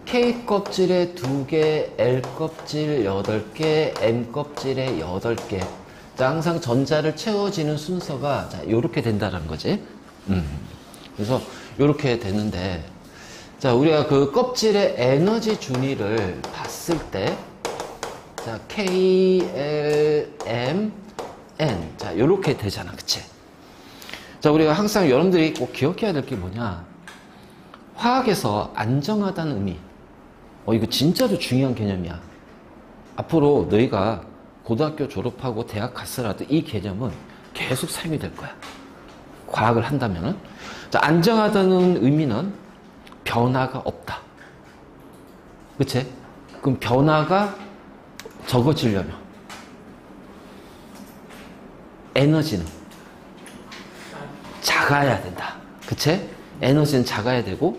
K 껍질에 2개, L 껍질 8개, M 껍질에 8개. 자, 항상 전자를 채워지는 순서가 자, 요렇게 된다는 거지. 그래서 요렇게 되는데, 자, 우리가 그 껍질의 에너지 준위를 봤을 때, 자, K, L, M, N. 자, 요렇게 되잖아. 그치? 자, 우리가 항상 여러분들이 꼭 기억해야 될 게 뭐냐. 화학에서 안정하다는 의미. 이거 진짜로 중요한 개념이야. 앞으로 너희가 고등학교 졸업하고 대학 갔으라도 이 개념은 계속 사용이 될 거야. 과학을 한다면은. 자, 안정하다는 의미는 변화가 없다. 그치? 그럼 변화가 적어지려면 에너지는 작아야 된다. 그치? 에너지는 작아야 되고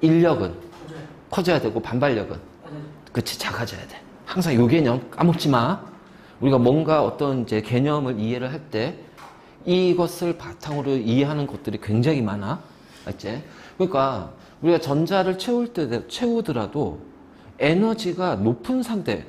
인력은 커져야 되고 반발력은 그치 작아져야 돼. 항상 요 개념 까먹지 마. 우리가 뭔가 어떤 이제 개념을 이해를 할 때 이것을 바탕으로 이해하는 것들이 굉장히 많아. 알지? 그러니까 우리가 전자를 채우더라도 에너지가 높은 상태로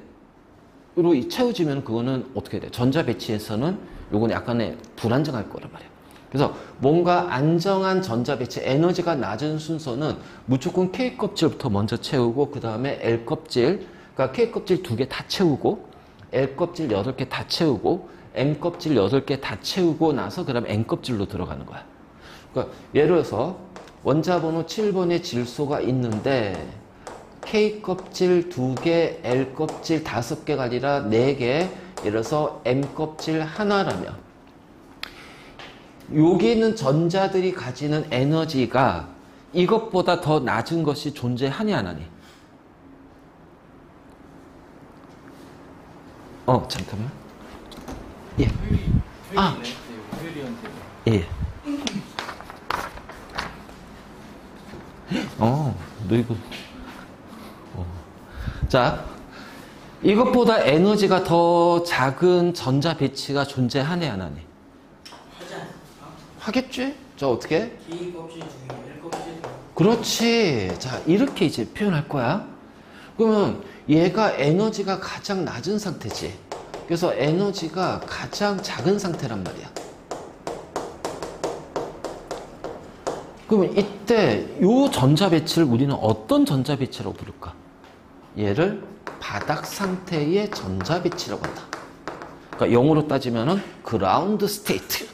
채워지면 그거는 어떻게 돼? 전자 배치에서는 요건 약간의 불안정할 거란 말이야. 그래서 뭔가 안정한 전자 배치, 에너지가 낮은 순서는 무조건 K 껍질부터 먼저 채우고 그 다음에 L 껍질, 그러니까 K 껍질 2개 다 채우고 L 껍질 8개 다 채우고 M 껍질 8개 다 채우고 나서 그 다음에 N 껍질로 들어가는 거야. 그러니까 예를 들어서 원자번호 7번의 질소가 있는데 K 껍질 2개, L 껍질 5개가 아니라 4개, 예를 들어서 M 껍질 하나라면 여기 있는 전자들이 가지는 에너지가 이것보다 더 낮은 것이 존재하니 안 하니? 잠깐만. 예. 예. 너 이거. 자, 이것보다 에너지가 더 작은 전자 배치가 존재하니 안 하니? 하겠지? 자, 어떻게? K 껍질 중에 L 껍질. 그렇지. 자, 이렇게 이제 표현할 거야. 그러면 얘가 에너지가 가장 낮은 상태지. 그래서 에너지가 가장 작은 상태란 말이야. 그러면 이때 요 전자 배치를 우리는 어떤 전자 배치라고 부를까? 얘를 바닥 상태의 전자 배치라고 한다. 그러니까 영어로 따지면은 그라운드 스테이트.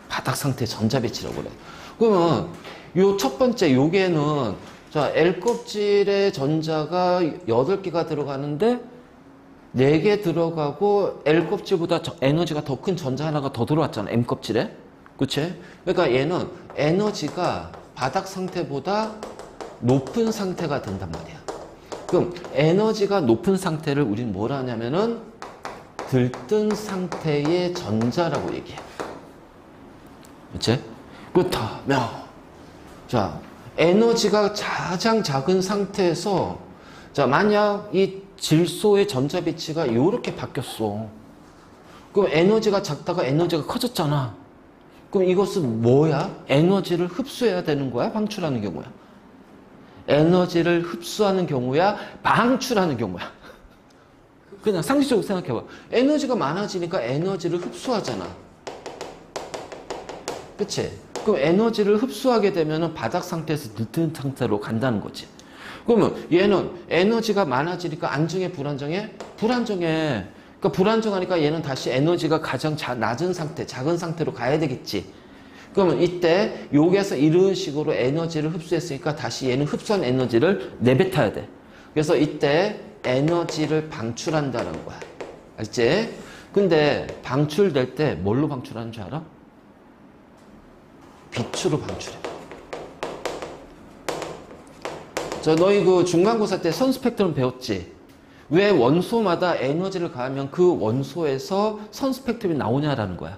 바닥 상태 전자 배치라고 그래. 그러면 요 첫 번째 요게는 자, L 껍질에 전자가 8개가 들어가는데 4개 들어가고 L 껍질보다 에너지가 더 큰 전자 하나가 더 들어왔잖아. M 껍질에. 그치? 그러니까 얘는 에너지가 바닥 상태보다 높은 상태가 된단 말이야. 그럼 에너지가 높은 상태를 우리는 뭐라 하냐면은 들뜬 상태의 전자라고 얘기해. 그치? 그렇다면, 자, 에너지가 가장 작은 상태에서, 자, 만약 이 질소의 전자 배치가 이렇게 바뀌었어. 그럼 에너지가 작다가 에너지가 커졌잖아. 그럼 이것은 뭐야? 에너지를 흡수해야 되는 거야? 방출하는 경우야? 에너지를 흡수하는 경우야? 방출하는 경우야? 그냥 상식적으로 생각해봐. 에너지가 많아지니까 에너지를 흡수하잖아. 그치? 그럼 에너지를 흡수하게 되면 바닥 상태에서 들뜬 상태로 간다는 거지. 그러면 얘는 에너지가 많아지니까 안정해, 불안정해? 불안정해. 그러니까 불안정하니까 얘는 다시 에너지가 가장 낮은 상태, 작은 상태로 가야 되겠지. 그러면 이때 여기에서 이런 식으로 에너지를 흡수했으니까 다시 얘는 흡수한 에너지를 내뱉어야 돼. 그래서 이때 에너지를 방출한다는 거야. 알지? 근데 방출될 때 뭘로 방출하는 줄 알아? 빛으로 방출해. 너희 그 중간고사 때 선 스펙트럼 배웠지? 왜 원소마다 에너지를 가하면 그 원소에서 선 스펙트럼이 나오냐라는 거야.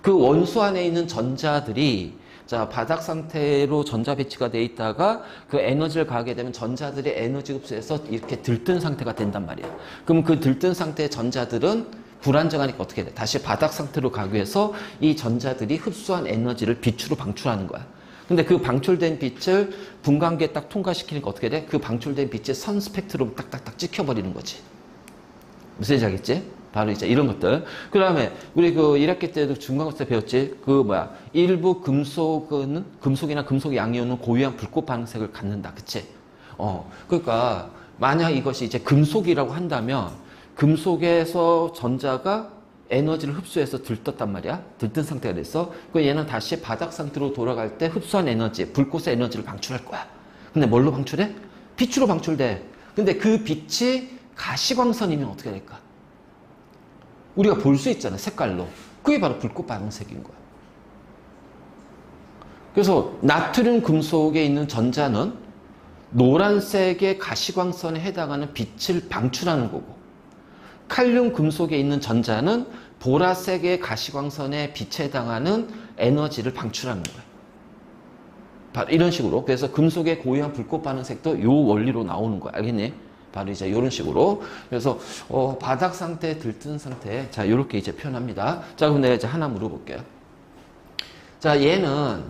그 원소 안에 있는 전자들이 자, 바닥 상태로 전자 배치가 돼 있다가 그 에너지를 가하게 되면 전자들이 에너지 흡수해서 이렇게 들뜬 상태가 된단 말이야. 그럼 그 들뜬 상태의 전자들은 불안정하니까 어떻게 돼? 다시 바닥 상태로 가기 위해서 이 전자들이 흡수한 에너지를 빛으로 방출하는 거야. 근데 그 방출된 빛을 분광기에 딱 통과시키니까 어떻게 돼? 그 방출된 빛이 선 스펙트럼 딱딱딱 찍혀버리는 거지. 무슨 얘기인지 알겠지? 바로 이제 이런 것들. 그 다음에 우리 그 1학기 때도 중간고사 때 배웠지? 일부 금속이나 금속 양이온은 고유한 불꽃 반응색을 갖는다. 그치? 그러니까 만약 이것이 이제 금속이라고 한다면 금속에서 전자가 에너지를 흡수해서 들떴단 말이야. 들뜬 상태가 됐어. 그 얘는 다시 바닥 상태로 돌아갈 때 흡수한 에너지, 불꽃의 에너지를 방출할 거야. 근데 뭘로 방출해? 빛으로 방출돼. 근데 그 빛이 가시광선이면 어떻게 될까? 우리가 볼 수 있잖아, 색깔로. 그게 바로 불꽃 반응색인 거야. 그래서 나트륨 금속에 있는 전자는 노란색의 가시광선에 해당하는 빛을 방출하는 거고, 칼륨 금속에 있는 전자는 보라색의 가시광선의 빛에 해당하는 에너지를 방출하는 거야. 바로 이런 식으로. 그래서 금속의 고유한 불꽃 반응색도 이 원리로 나오는 거야. 알겠니? 바로 이제 이런 식으로. 그래서 바닥 상태, 들뜬 상태. 자, 이렇게 이제 표현합니다. 자, 그럼 내가 이제 하나 물어볼게요. 자, 얘는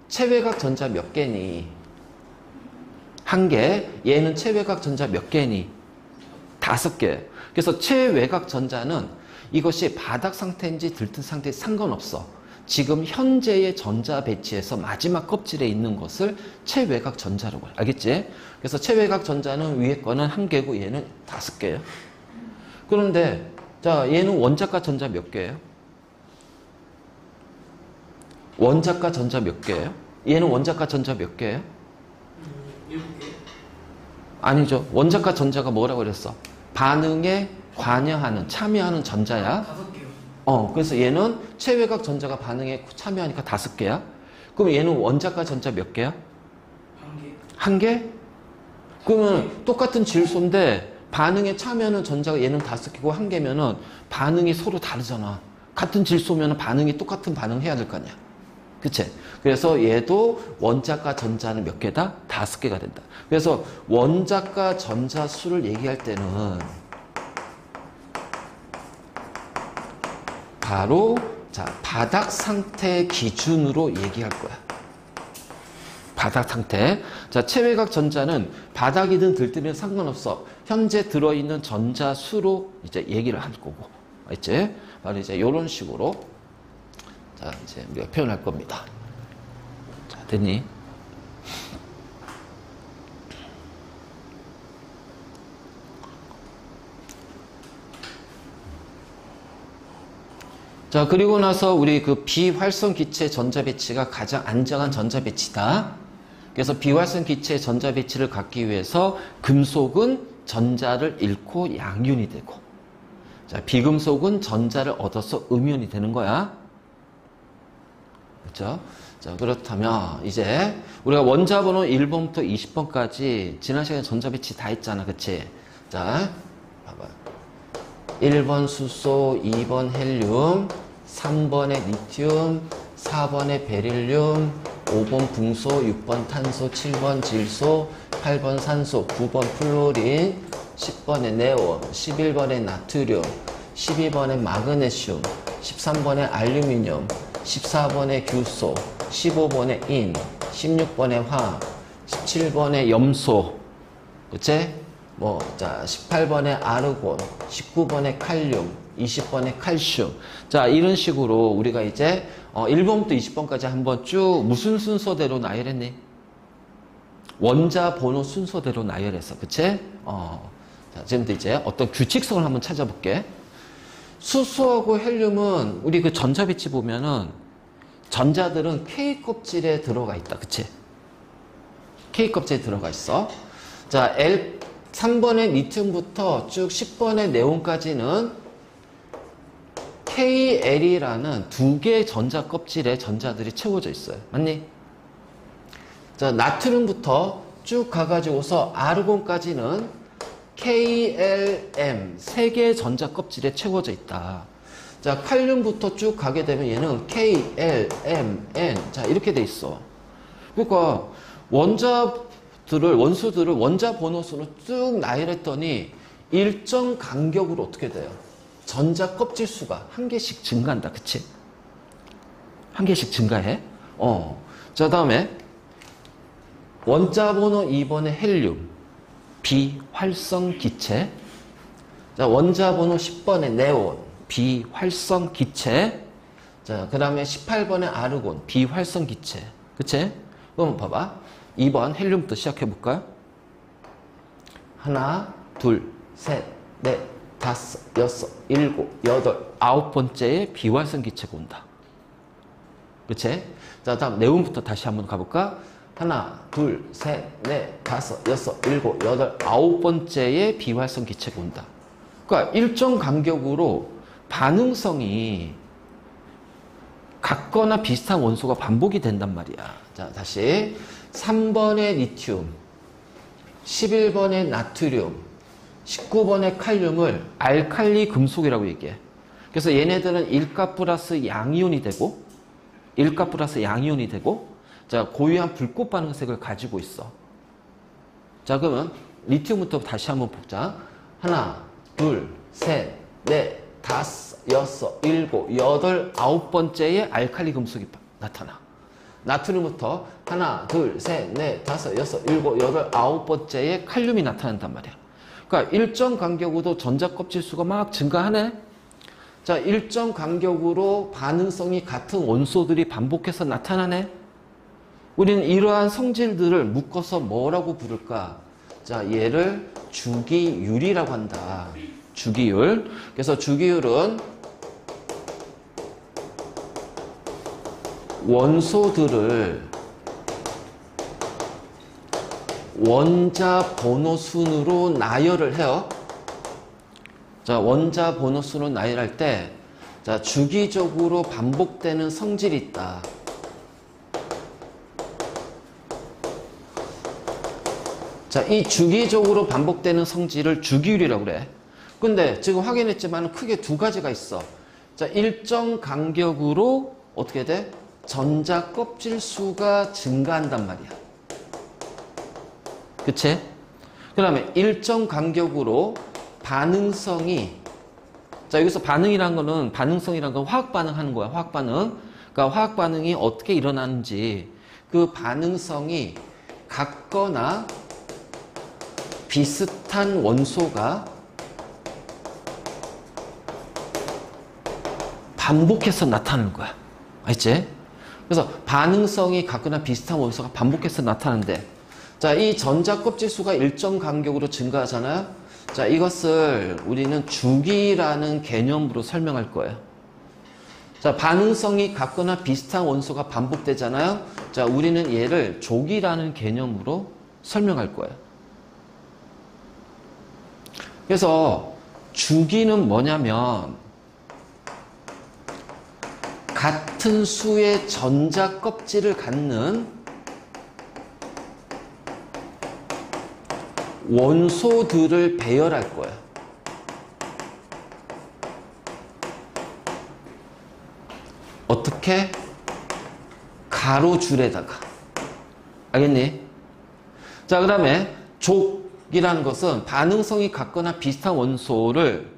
체외각 전자 몇 개니? 한 개. 얘는 체외각 전자 몇 개니? 5개. 그래서 체외각 전자는 이것이 바닥 상태인지 들뜬 상태인지 상관없어. 지금 현재의 전자 배치에서 마지막 껍질에 있는 것을 체외각 전자라고 해. 알겠지? 그래서 체외각 전자는 위에 거는 1개고 얘는 5개예요. 그런데 자, 얘는 원자가 전자 몇 개예요? 원자가 전자 몇 개예요? 얘는 원자가 전자 몇 개예요? 7개. 아니죠. 원자가 전자가 뭐라고 그랬어? 반응에 관여하는, 참여하는 전자야. 5개요. 그래서 얘는 체외각 전자가 반응에 참여하니까 5개야. 그럼 얘는 원자가 전자 몇 개야? 1개. 1개? 그러면 똑같은 질소인데 반응에 참여하는 전자가 얘는 5개고 1개면은 반응이 서로 다르잖아. 같은 질소면 반응이 똑같은 반응 해야 될 거 아니야. 그치? 그래서 얘도 원자가 전자는 몇 개다? 5개가 된다. 그래서 원자가 전자 수를 얘기할 때는 바로 자, 바닥 상태 기준으로 얘기할 거야. 바닥 상태. 자, 체외각 전자는 바닥이든 들뜨면 상관없어. 현재 들어있는 전자 수로 이제 얘기를 할 거고. 알지? 바로 이제 이런 식으로 자, 이제 우리가 표현할 겁니다. 자, 됐니? 자, 그리고 나서 우리 그 비활성 기체 전자 배치가 가장 안정한 전자 배치다. 그래서 비활성 기체 전자 배치를 갖기 위해서 금속은 전자를 잃고 양윤이 되고, 자, 비금속은 전자를 얻어서 음윤이 되는 거야. 그렇죠? 자, 그렇다면 이제 우리가 원자 번호 1번부터 20번까지 지난 시간에 전자 배치 다 했잖아. 그치? 자, 봐봐. 1번 수소, 2번 헬륨, 3번에 리튬, 4번에 베릴륨, 5번 붕소, 6번 탄소, 7번 질소, 8번 산소, 9번 플로린, 10번에 네온, 11번에 나트륨, 12번에 마그네슘, 13번에 알루미늄, 14번에 규소, 15번에 인, 16번에 화, 17번에 염소, 그치? 자, 18번에 아르곤, 19번에 칼륨, 20번에 칼슘. 자, 이런 식으로 우리가 이제 1번부터 20번까지 한번 쭉 무슨 순서대로 나열했니? 원자 번호 순서대로 나열했어. 그치? 자, 지금부터 이제 어떤 규칙성을 한번 찾아볼게. 수소하고 헬륨은 우리 그 전자 배치 보면은 전자들은 K 껍질에 들어가 있다. 그치? K 껍질에 들어가 있어. 자, 3번의 리튬부터 쭉 10번의 네온까지는 KL이라는 2개의 전자 껍질에 전자들이 채워져 있어요. 맞니? 자, 나트륨부터 쭉 가가지고서 아르곤까지는 KLM 3개의 전자 껍질에 채워져 있다. 자, 칼륨부터 쭉 가게 되면 얘는 KLMN. 자, 이렇게 돼 있어. 그러니까 원소들을 원자 번호수로 쭉 나열했더니 일정 간격으로 어떻게 돼요? 전자 껍질 수가 한 개씩 증가한다. 그치? 한 개씩 증가해. 자, 다음에 원자 번호 2번의 헬륨, 비활성 기체. 자, 원자 번호 10번의 네온, 비활성 기체. 자, 그 다음에 18번의 아르곤, 비활성 기체. 그치? 그럼 봐봐. 2번 헬륨부터 시작해볼까요? 하나, 둘, 셋, 넷, 다섯, 여섯, 일곱, 여덟, 아홉 번째에 비활성 기체가 온다. 그치? 자, 다음 네온부터 다시 한번 가볼까? 하나, 둘, 셋, 넷, 다섯, 여섯, 일곱, 여덟, 아홉 번째에 비활성 기체가 온다. 그러니까 일정 간격으로 반응성이 같거나 비슷한 원소가 반복이 된단 말이야. 자, 다시 3번의 리튬, 11번의 나트륨, 19번의 칼륨을 알칼리 금속이라고 얘기해. 그래서 얘네들은 일가 플러스 양이온이 되고, 일가 플러스 양이온이 되고, 자, 고유한 불꽃 반응색을 가지고 있어. 자, 그러면 리튬부터 다시 한번 보자. 하나, 둘, 셋, 넷, 다섯, 여섯, 일곱, 여덟, 아홉 번째에 알칼리 금속이 나타나. 나트륨부터 하나, 둘, 셋, 넷, 다섯, 여섯, 일곱, 여덟, 아홉 번째에 칼륨이 나타난단 말이야. 그러니까 일정 간격으로 전자 껍질 수가 막 증가하네. 자, 일정 간격으로 반응성이 같은 원소들이 반복해서 나타나네. 우리는 이러한 성질들을 묶어서 뭐라고 부를까? 자, 얘를 주기율이라고 한다. 주기율. 그래서 주기율은 원소들을 원자 번호 순으로 나열을 해요. 자, 원자 번호 순으로 나열할 때, 자, 주기적으로 반복되는 성질이 있다. 자, 이 주기적으로 반복되는 성질을 주기율이라고 그래. 근데 지금 확인했지만 크게 두 가지가 있어. 자, 일정 간격으로 어떻게 돼? 전자 껍질 수가 증가한단 말이야. 그치? 그 다음에 일정 간격으로 반응성이, 자, 여기서 반응이란 거는, 반응성이란 건 화학 반응하는 거야. 화학 반응. 그러니까 화학 반응이 어떻게 일어나는지, 그 반응성이 같거나 비슷한 원소가 반복해서 나타나는 거야. 알지? 그래서 반응성이 같거나 비슷한 원소가 반복해서 나타나는데, 자, 이 전자 껍질 수가 일정 간격으로 증가하잖아요. 자, 이것을 우리는 주기라는 개념으로 설명할 거예요. 자, 반응성이 같거나 비슷한 원소가 반복되잖아요. 자, 우리는 얘를 조기라는 개념으로 설명할 거예요. 그래서 주기는 뭐냐면 같은 수의 전자 껍질을 갖는 원소들을 배열할 거예요. 어떻게? 가로줄에다가. 알겠니? 자, 그 다음에 족이라는 것은 반응성이 같거나 비슷한 원소를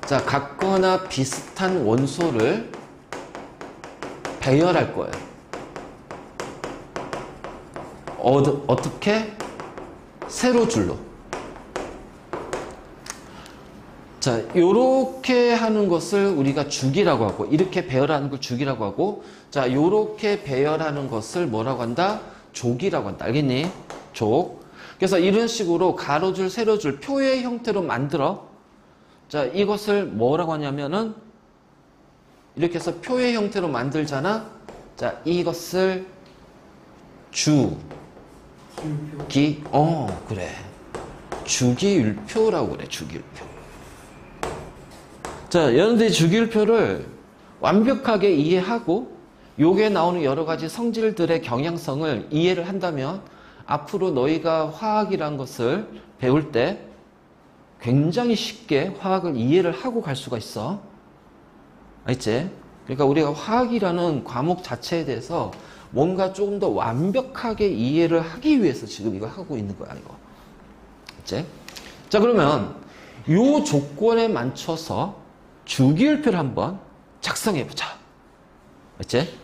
자, 같거나 비슷한 원소를 배열할 거예요. 어떻게? 세로줄로. 자, 요렇게 하는 것을 우리가 주기라고 하고, 이렇게 배열하는 걸 주기라고 하고, 자, 요렇게 배열하는 것을 뭐라고 한다? 족이라고 한다. 알겠니? 족. 그래서 이런 식으로 가로줄, 세로줄, 표의 형태로 만들어. 자, 이것을 뭐라고 하냐면은, 이렇게 해서 표의 형태로 만들잖아? 자, 이것을 그래. 주기율표라고 그래, 주기율표. 자, 여러분들이 주기율표를 완벽하게 이해하고, 요게 나오는 여러 가지 성질들의 경향성을 이해를 한다면, 앞으로 너희가 화학이란 것을 배울 때 굉장히 쉽게 화학을 이해를 하고 갈 수가 있어. 알겠지? 그러니까 우리가 화학이라는 과목 자체에 대해서 뭔가 조금 더 완벽하게 이해를 하기 위해서 지금 이걸 하고 있는 거야, 이거. 이제. 자, 그러면 요 조건에 맞춰서 주기율표를 한번 작성해 보자. 맞지?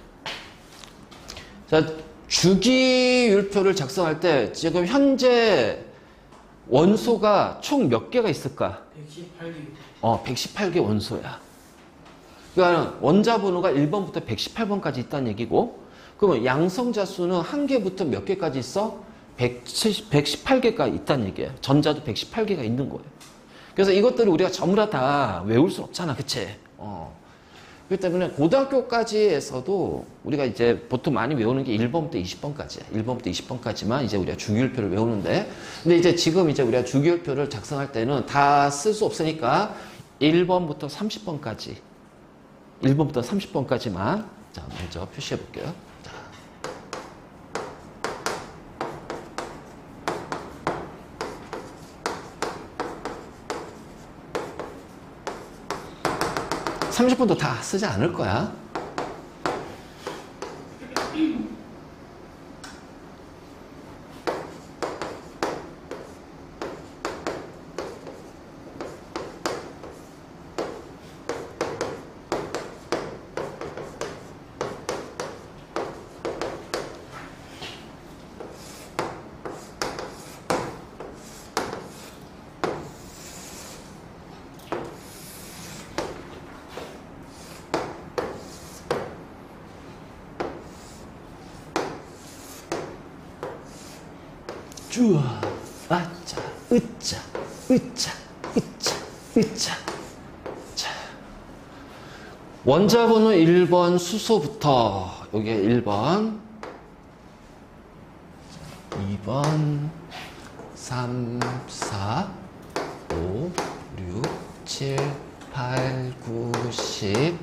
자, 주기율표를 작성할 때 지금 현재 원소가 총 몇 개가 있을까? 118개. 118개 원소야. 그러니까 원자 번호가 1번부터 118번까지 있다는 얘기고, 그러면 양성자 수는 한 개부터 몇 개까지 있어? 118개가 있다는 얘기예요. 전자도 118개가 있는 거예요. 그래서 이것들을 우리가 전부 다 외울 수 없잖아. 그치? 그렇기 때문에 고등학교까지에서도 우리가 이제 보통 많이 외우는 게 1번부터 20번까지야. 1번부터 20번까지만 이제 우리가 주기율표를 외우는데, 근데 이제 지금 이제 우리가 주기율표를 작성할 때는 다 쓸 수 없으니까 1번부터 30번까지, 1번부터 30번까지만 자, 먼저 표시해 볼게요. 자. (30번도) 다 쓰지 않을 거야. 쭈아, 아짜, 으짜, 으짜, 으짜, 으짜. 자, 원자 번호 1번 수소부터, 여기에 1번, 2번, 3, 4, 5, 6, 7, 8, 9, 10,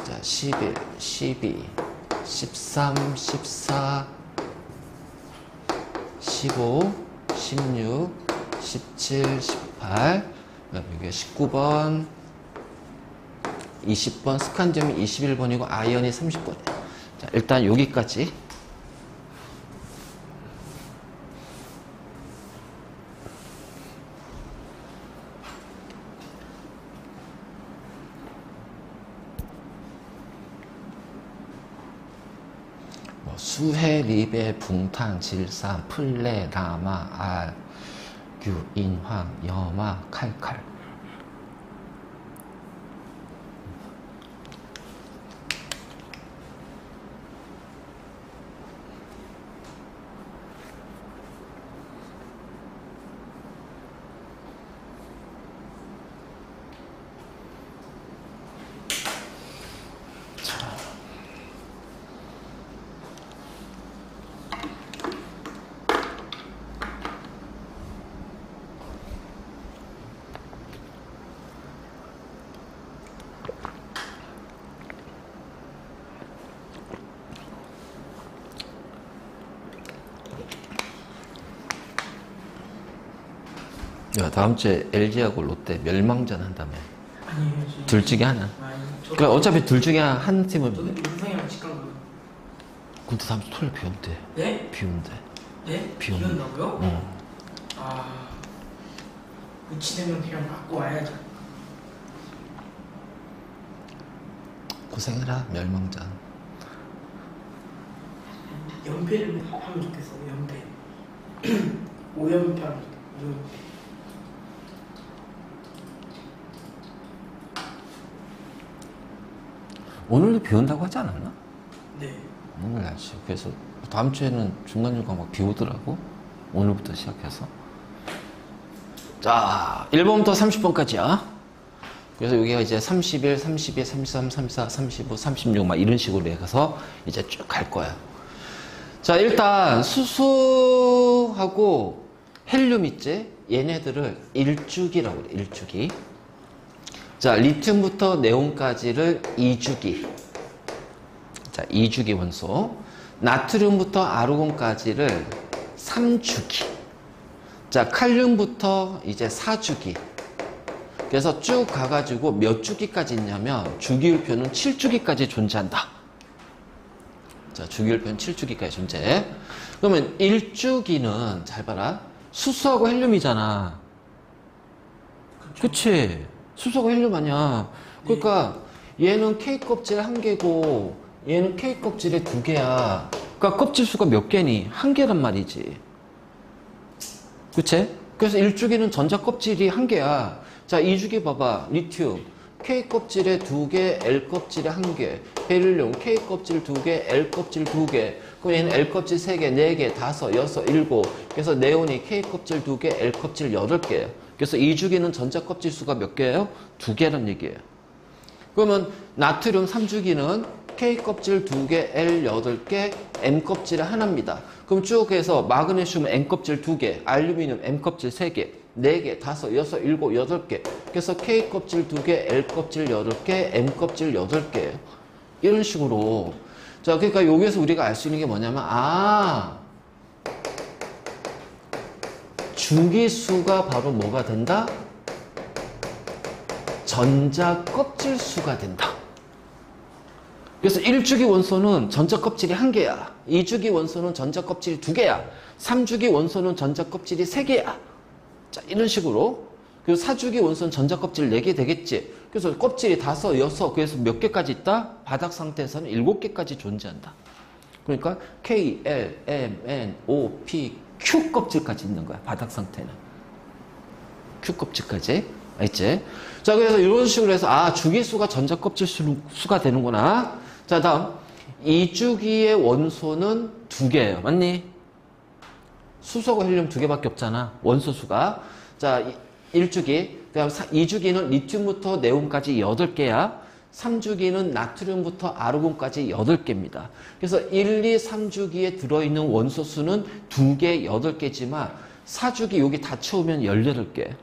자, 11, 12, 13, 14, 15, 16, 17, 18, 여기 19번, 20번, 스칸디움이 21번이고 아이언이 30번이에요. 자, 일단 여기까지. 수해, 리베, 붕탄, 질산, 플레, 라마, 알, 규, 인황, 염화, 칼칼. 야, 다음 주에 LG하고 롯데 멸망전 한다며. 아니에요. 둘 중에 하나. 저 그러니까 어차피 둘 중에 한 팀은. 저는 인상이랑 직관 가요. 근데 다음 주 토요일 비 온대. 네? 비 온대. 네? 비 온대. 온다고요? 응. 아, 우치되면 그냥 맞고 와야죠. 고생해라, 멸망전. 연패를 하면 좋겠어. 연패. 5연패 하면 좋겠어. 5연패. 오늘도 비 온다고 하지 않았나? 네. 오늘 날씨. 그래서 다음 주에는 중간중간 막 비 오더라고. 오늘부터 시작해서. 자, 1번부터 30번까지야. 그래서 여기가 이제 31, 32, 33, 34, 35, 36 막 이런 식으로 해서 이제 쭉 갈 거야. 자, 일단 수소하고 헬륨 있지? 얘네들을 일주기라고 그래. 일주기. 자, 리튬부터 네온까지를 2주기. 자, 2주기 원소. 나트륨부터 아르곤까지를 3주기. 자, 칼륨부터 이제 4주기. 그래서 쭉 가가지고 몇 주기까지 있냐면 주기율표는 7주기까지 존재한다. 자, 주기율표는 7주기까지 존재. 그러면 1주기는 잘 봐라. 수소하고 헬륨이잖아. 그치? 수소가 헬륨 아니야. 그러니까 얘는 K 껍질 1개고 얘는 K 껍질에 2개야. 그러니까 껍질 수가 몇 개니? 1개란 말이지. 그치? 그래서 1주기는 전자 껍질이 1개야. 자, 2주기 봐봐. 리튬. K 껍질에 2개, L 껍질에 1개. 베릴륨, K 껍질 2개, L 껍질 2개. 그럼 얘는 L 껍질 3개, 4개, 5, 6, 7. 그래서 네온이 K 껍질 2개, L 껍질 8개예요. 그래서 2주기는 전자 껍질 수가 몇 개예요? 2개란 얘기예요. 그러면 나트륨 3주기는 K 껍질 2개, L 8개, M 껍질 하나입니다. 그럼 쭉 해서 마그네슘 M 껍질 2개, 알루미늄 M 껍질 3개, 4개, 5, 6, 7, 8개. 그래서 K 껍질 2개, L 껍질 8개, M 껍질 8개예요. 이런 식으로. 자, 그러니까 여기에서 우리가 알 수 있는 게 뭐냐면, 주기수가 바로 뭐가 된다? 전자 껍질 수가 된다. 그래서 1주기 원소는 전자 껍질이 1개야. 2주기 원소는 전자 껍질이 2개야. 3주기 원소는 전자 껍질이 3개야. 자, 이런 식으로. 그리고 4주기 원소는 전자 껍질 4개 되겠지. 그래서 껍질이 5, 6, 그래서 몇 개까지 있다? 바닥 상태에서는 7개까지 존재한다. 그러니까 K, L, M, N, O, P, Q 껍질까지 있는 거야. 바닥 상태는. Q 껍질까지. 알지? 자, 그래서 이런 식으로 해서, 주기수가 전자 껍질 수가 되는구나. 자, 다음. 2주기의 원소는 2개예요. 맞니? 수소하고 헬륨 2개밖에 없잖아. 원소 수가. 자, 1주기. 그다음 2주기는 리튬부터 네온까지 8개야. 3주기는 나트륨부터 아르곤까지 8개입니다. 그래서 1, 2, 3주기에 들어있는 원소 수는 2개, 8개지만 4주기 여기 다 채우면 18개.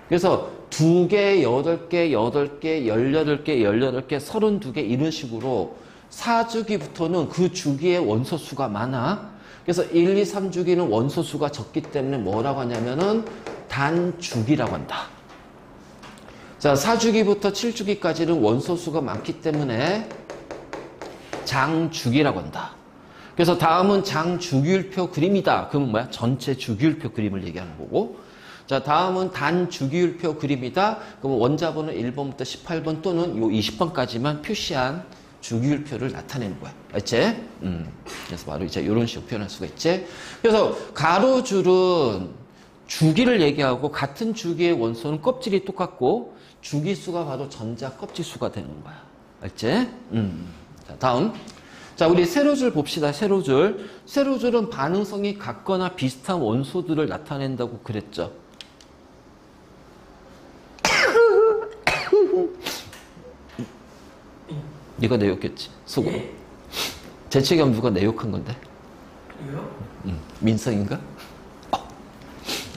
그래서 2개, 8개, 8개, 18개, 18개, 32개 이런 식으로 4주기부터는 그 주기의 원소 수가 많아. 그래서 1, 2, 3주기는 원소 수가 적기 때문에 뭐라고 하냐면은 단주기라고 한다. 자, 4주기부터 7주기까지는 원소 수가 많기 때문에 장주기라고 한다. 그래서 다음은 장주기율표 그림이다. 그러면 뭐야? 전체 주기율표 그림을 얘기하는 거고. 자, 다음은 단주기율표 그림이다. 그러면 원자번호 1번부터 18번 또는 요 20번까지만 표시한 주기율표를 나타내는 거야. 알지? 그래서 바로 이제 이런 식으로 표현할 수가 있지. 그래서 가로줄은 주기를 얘기하고 같은 주기의 원소는 껍질이 똑같고 주기수가 바로 전자 껍질수가 되는 거야. 알지? 자, 다음. 자, 우리 세로줄 봅시다. 세로줄. 세로줄은 반응성이 같거나 비슷한 원소들을 나타낸다고 그랬죠. 네가 내욕했지. 속으로. 예. 재채기하면 누가 내욕한 건데? 그래요? 민성인가?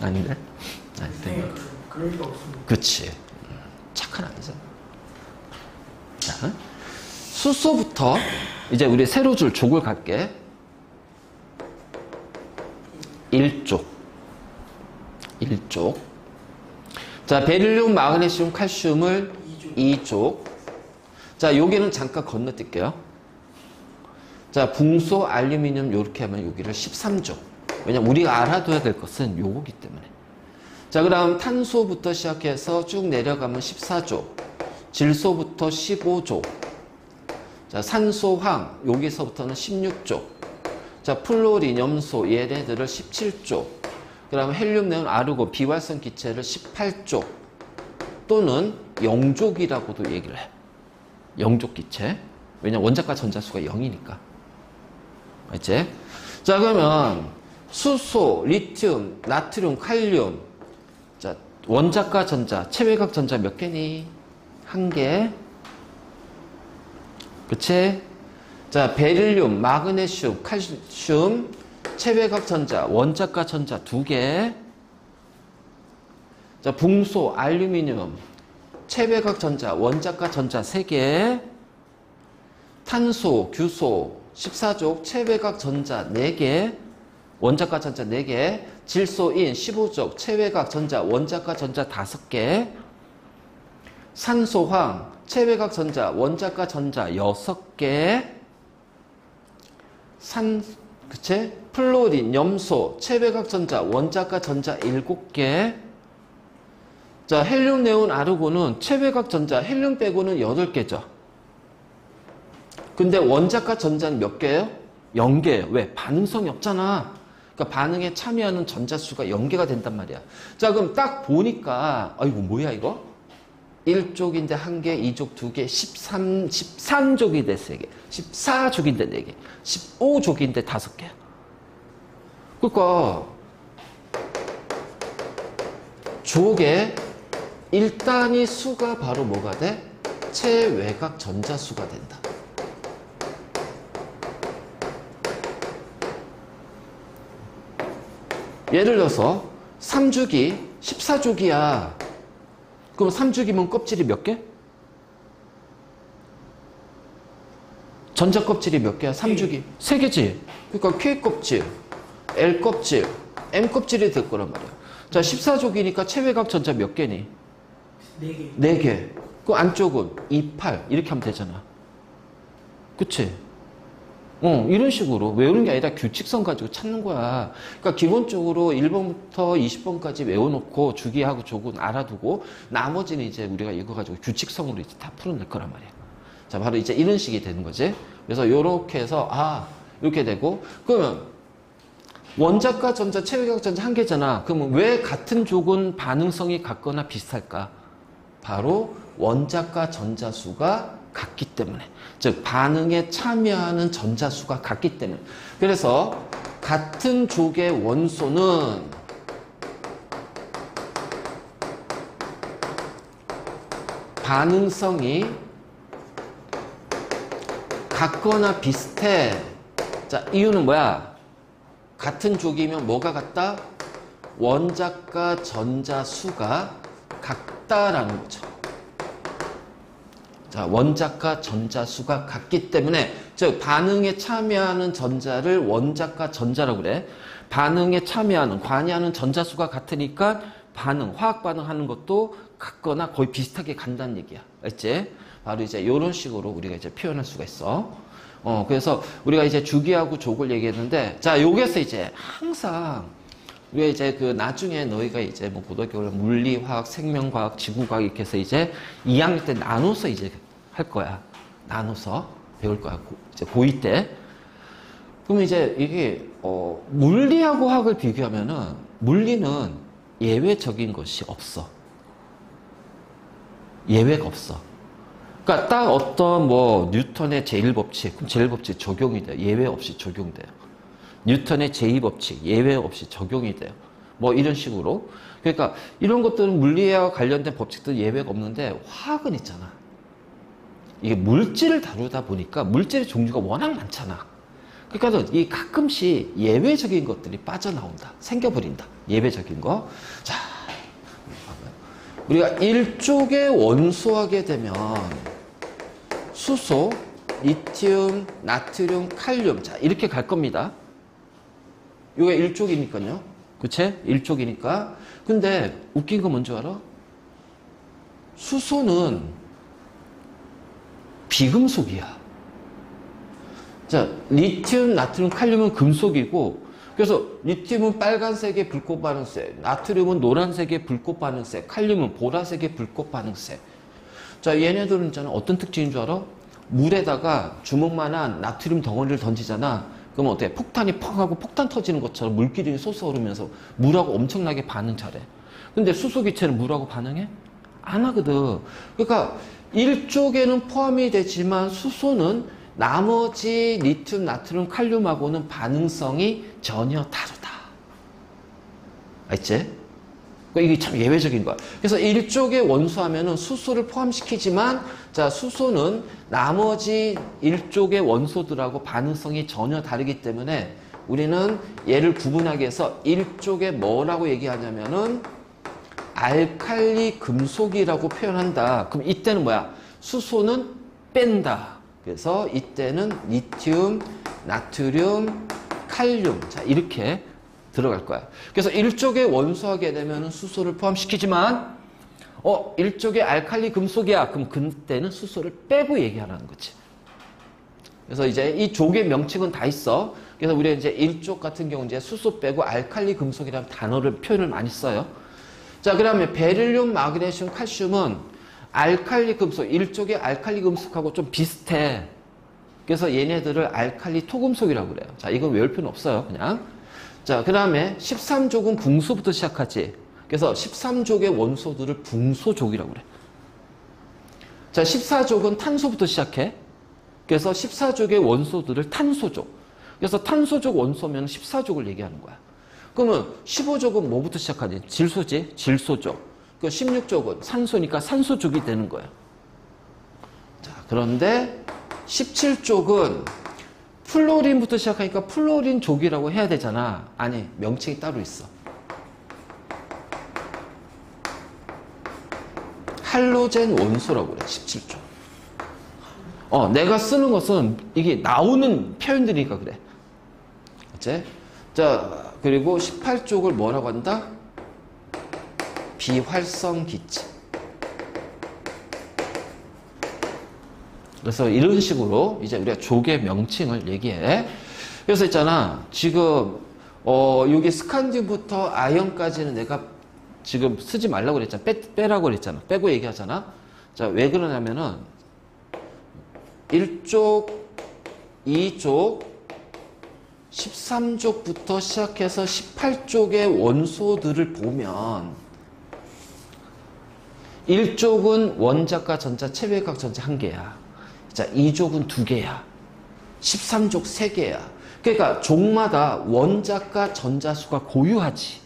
아닌데? 아닌데. 그럴 리가 없습니다. 그치. 착한 아이죠. 자, 수소부터 이제 우리 세로줄 족을 갈게. 1족. 1족. 자, 베릴륨, 마그네슘, 칼슘을 2족. 자, 여기는 잠깐 건너뛸게요. 자, 붕소, 알루미늄 요렇게 하면 여기를 13족. 왜냐면 우리가 알아둬야 될 것은 요거기 때문에. 자, 그 다음 탄소부터 시작해서 쭉 내려가면 14족. 질소부터 15족. 자, 산소, 황, 여기서부터는 16족. 자, 플로린, 염소, 얘네들을 17족. 그 다음에 헬륨, 네온, 아르곤, 비활성 기체를 18족. 또는 0족이라고도 얘기를 해. 0족 기체. 왜냐면 원자과 전자수가 0이니까. 알지? 자, 그러면 수소, 리튬, 나트륨, 칼륨. 자, 원자과 전자, 체외각 전자 몇 개니? 1개. 그치? 자, 베릴륨, 마그네슘, 칼슘, 체외각 전자, 원자과 전자 2개. 자, 붕소, 알루미늄, 체외각 전자, 원자과 전자 3개. 탄소, 규소, 14족, 체외각 전자 4개. 원자과 전자 4개. 질소인 15족, 체외각 전자, 원자과 전자 5개. 산소황, 체외각 전자, 원자과 전자 6개. 산, 그치? 플로린, 염소, 체외각 전자, 원자가 전자 7개. 자, 헬륨, 네온, 아르곤은 체외각 전자, 헬륨 빼고는 8개죠. 근데 원자가 전자는 몇 개예요? 0개예요. 왜? 반응성이 없잖아. 그러니까 반응에 참여하는 전자수가 0개가 된단 말이야. 자, 그럼 딱 보니까, 아이고, 뭐야, 이거? 1족인데 1개, 2족 2개, 13족인데 3개, 14족인데 4개, 15족인데 5개. 그러니까 족의 1단위 수가 바로 뭐가 돼? 체외각 전자수가 된다. 예를 들어서 3주기 14족이야. 그럼 3주기면 껍질이 몇 개? 전자 껍질이 몇 개야? 3주기. 3개지. 그러니까 K 껍질, L 껍질, M 껍질이 될 거란 말이야. 자, 14족이니까 체외각 전자 몇 개니? 4개. 4개. 그 안쪽은 2, 8 이렇게 하면 되잖아. 그치? 이런 식으로 외우는 게 아니라 규칙성 가지고 찾는 거야. 그러니까 기본적으로 1번부터 20번까지 외워놓고 주기하고 족은 알아두고 나머지는 이제 우리가 이거 가지고 규칙성으로 이제 다 풀어낼 거란 말이야. 자, 바로 이제 이런 식이 되는 거지. 그래서 요렇게 해서 이렇게 되고 그러면 원자과 전자, 체외각 전자 한 개잖아. 그러면 왜 같은 족은 반응성이 같거나 비슷할까? 바로 원자과 전자수가 같기 때문에, 즉 반응에 참여하는 전자수가 같기 때문에. 그래서 같은 족의 원소는 반응성이 같거나 비슷해. 자, 이유는 뭐야? 같은 족이면 뭐가 같다? 원자과 전자수가 같다라는 거죠. 자, 원자과 전자수가 같기 때문에, 즉 반응에 참여하는 전자를 원자과 전자라고 그래. 반응에 참여하는, 관여하는 전자수가 같으니까 반응, 화학 반응하는 것도 같거나 거의 비슷하게 간다는 얘기야. 알지? 바로 이제 이런 식으로 우리가 이제 표현할 수가 있어. 그래서 우리가 이제 주기하고 족을 얘기했는데, 자, 여기서 이제 항상 우리가 이제 그 나중에 너희가 이제 뭐 고등학교 물리, 화학, 생명과학, 지구과학 이렇게 해서 이제 2학년 때 나눠서 이제 할 거야. 나눠서 배울 거야. 이제 고2 때. 그러면 이제 이게 물리하고 화학을 비교하면은 물리는 예외적인 것이 없어. 예외가 없어. 그러니까 딱 어떤 뭐 뉴턴의 제1법칙, 그럼 제1법칙 적용이 돼요. 예외 없이 적용돼요. 뉴턴의 제2법칙 예외 없이 적용이 돼요. 뭐 이런 식으로. 그러니까 이런 것들은 물리와 관련된 법칙들은 예외가 없는데 화학은 있잖아. 이게 물질을 다루다 보니까 물질의 종류가 워낙 많잖아. 그러니까 이 가끔씩 예외적인 것들이 빠져나온다. 생겨버린다. 예외적인 거. 자, 우리가 일족에 원소하게 되면 수소, 리튬, 나트륨, 칼륨. 자, 이렇게 갈 겁니다. 이게 일족이니까요. 그치? 일족이니까. 근데 웃긴 거 뭔지 알아? 수소는 비금속이야. 자, 리튬, 나트륨, 칼륨은 금속이고, 그래서 리튬은 빨간색의 불꽃 반응색, 나트륨은 노란색의 불꽃 반응색, 칼륨은 보라색의 불꽃 반응색. 자, 얘네들은 있잖아. 어떤 특징인 줄 알아? 물에다가 주먹만한 나트륨 덩어리를 던지잖아. 그러면 어때? 폭탄이 펑 하고 폭탄 터지는 것처럼 물기름이 솟아오르면서 물하고 엄청나게 반응 잘해. 근데 수소기체는 물하고 반응해? 안 하거든. 그러니까 일족에는 포함이 되지만 수소는 나머지 리튬, 나트륨, 칼륨하고는 반응성이 전혀 다르다. 알지? 그러니까 이게 참 예외적인 거야. 그래서 일족의 원소 하면은 수소를 포함시키지만, 자, 수소는 나머지 일족의 원소들하고 반응성이 전혀 다르기 때문에 우리는 얘를 구분하기 위해서 일족에 뭐라고 얘기하냐면은 알칼리 금속이라고 표현한다. 그럼 이때는 뭐야? 수소는 뺀다. 그래서 이때는 리튬, 나트륨, 칼륨. 자, 이렇게 들어갈 거야. 그래서 일족에 원소하게 되면 수소를 포함시키지만, 일족에 알칼리 금속이야. 그럼 그때는 수소를 빼고 얘기하라는 거지. 그래서 이제 이 족의 명칭은 다 있어. 그래서 우리가 이제 1족 같은 경우 이제 수소 빼고 알칼리 금속이라는 단어를 표현을 많이 써요. 자, 그다음에 베릴륨, 마그네슘, 칼슘은 알칼리 금속, 1족의 알칼리 금속하고 좀 비슷해. 그래서 얘네들을 알칼리 토금속이라고 그래요. 자, 이건 외울 필요는 없어요. 그냥. 자, 그 다음에 13족은 붕소부터 시작하지. 그래서 13족의 원소들을 붕소족이라고 그래. 자, 14족은 탄소부터 시작해. 그래서 14족의 원소들을 탄소족. 그래서 탄소족 원소면 14족을 얘기하는 거야. 그러면 15족은 뭐부터 시작하지? 질소지? 질소족. 그 16족은 산소니까 산소족이 되는 거야. 자, 그런데 17족은 플로린부터 시작하니까 플로린족이라고 해야 되잖아. 아니, 명칭이 따로 있어. 할로젠 원소라고 그래. 17족. 내가 쓰는 것은 이게 나오는 표현들이니까 그래. 그치? 자, 그리고 18족을 뭐라고 한다? 비활성 기체. 그래서 이런 식으로 이제 우리가 족의 명칭을 얘기해. 그래서 있잖아. 지금, 여기 스칸디움부터 아연까지는 내가 지금 쓰지 말라고 그랬잖아. 빼라고 그랬잖아. 빼고 얘기하잖아. 자, 왜 그러냐면은 1족, 2족, 13족부터 시작해서 18족의 원소들을 보면 1족은 원자과 전자, 체외각 전자 1개야. 자, 2족은 2개야. 13족 3개야. 그러니까 족마다 원자과 전자 수가 고유하지.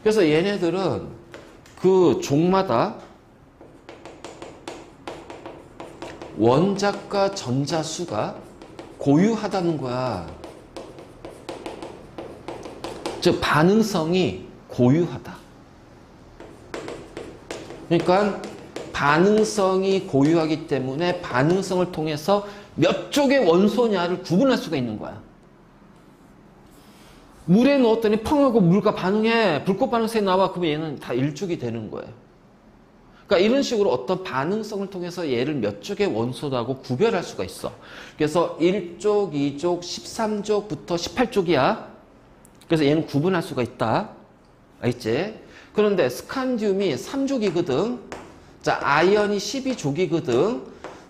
그래서 얘네들은 그 족마다 원자과 전자 수가 고유하다는 거야. 즉 반응성이 고유하다. 그러니까 반응성이 고유하기 때문에 반응성을 통해서 몇 쪽의 원소냐를 구분할 수가 있는 거야. 물에 넣었더니 펑 하고 물과 반응해. 불꽃 반응성이 나와. 그러면 얘는 다 1족이 되는 거예요. 그러니까 이런 식으로 어떤 반응성을 통해서 얘를 몇 쪽의 원소라고 구별할 수가 있어. 그래서 1족, 2족, 13족부터 18족이야. 그래서 얘는 구분할 수가 있다. 알겠지? 그런데 스칸디움이 3족이거든. 자, 아연이 12족이거든.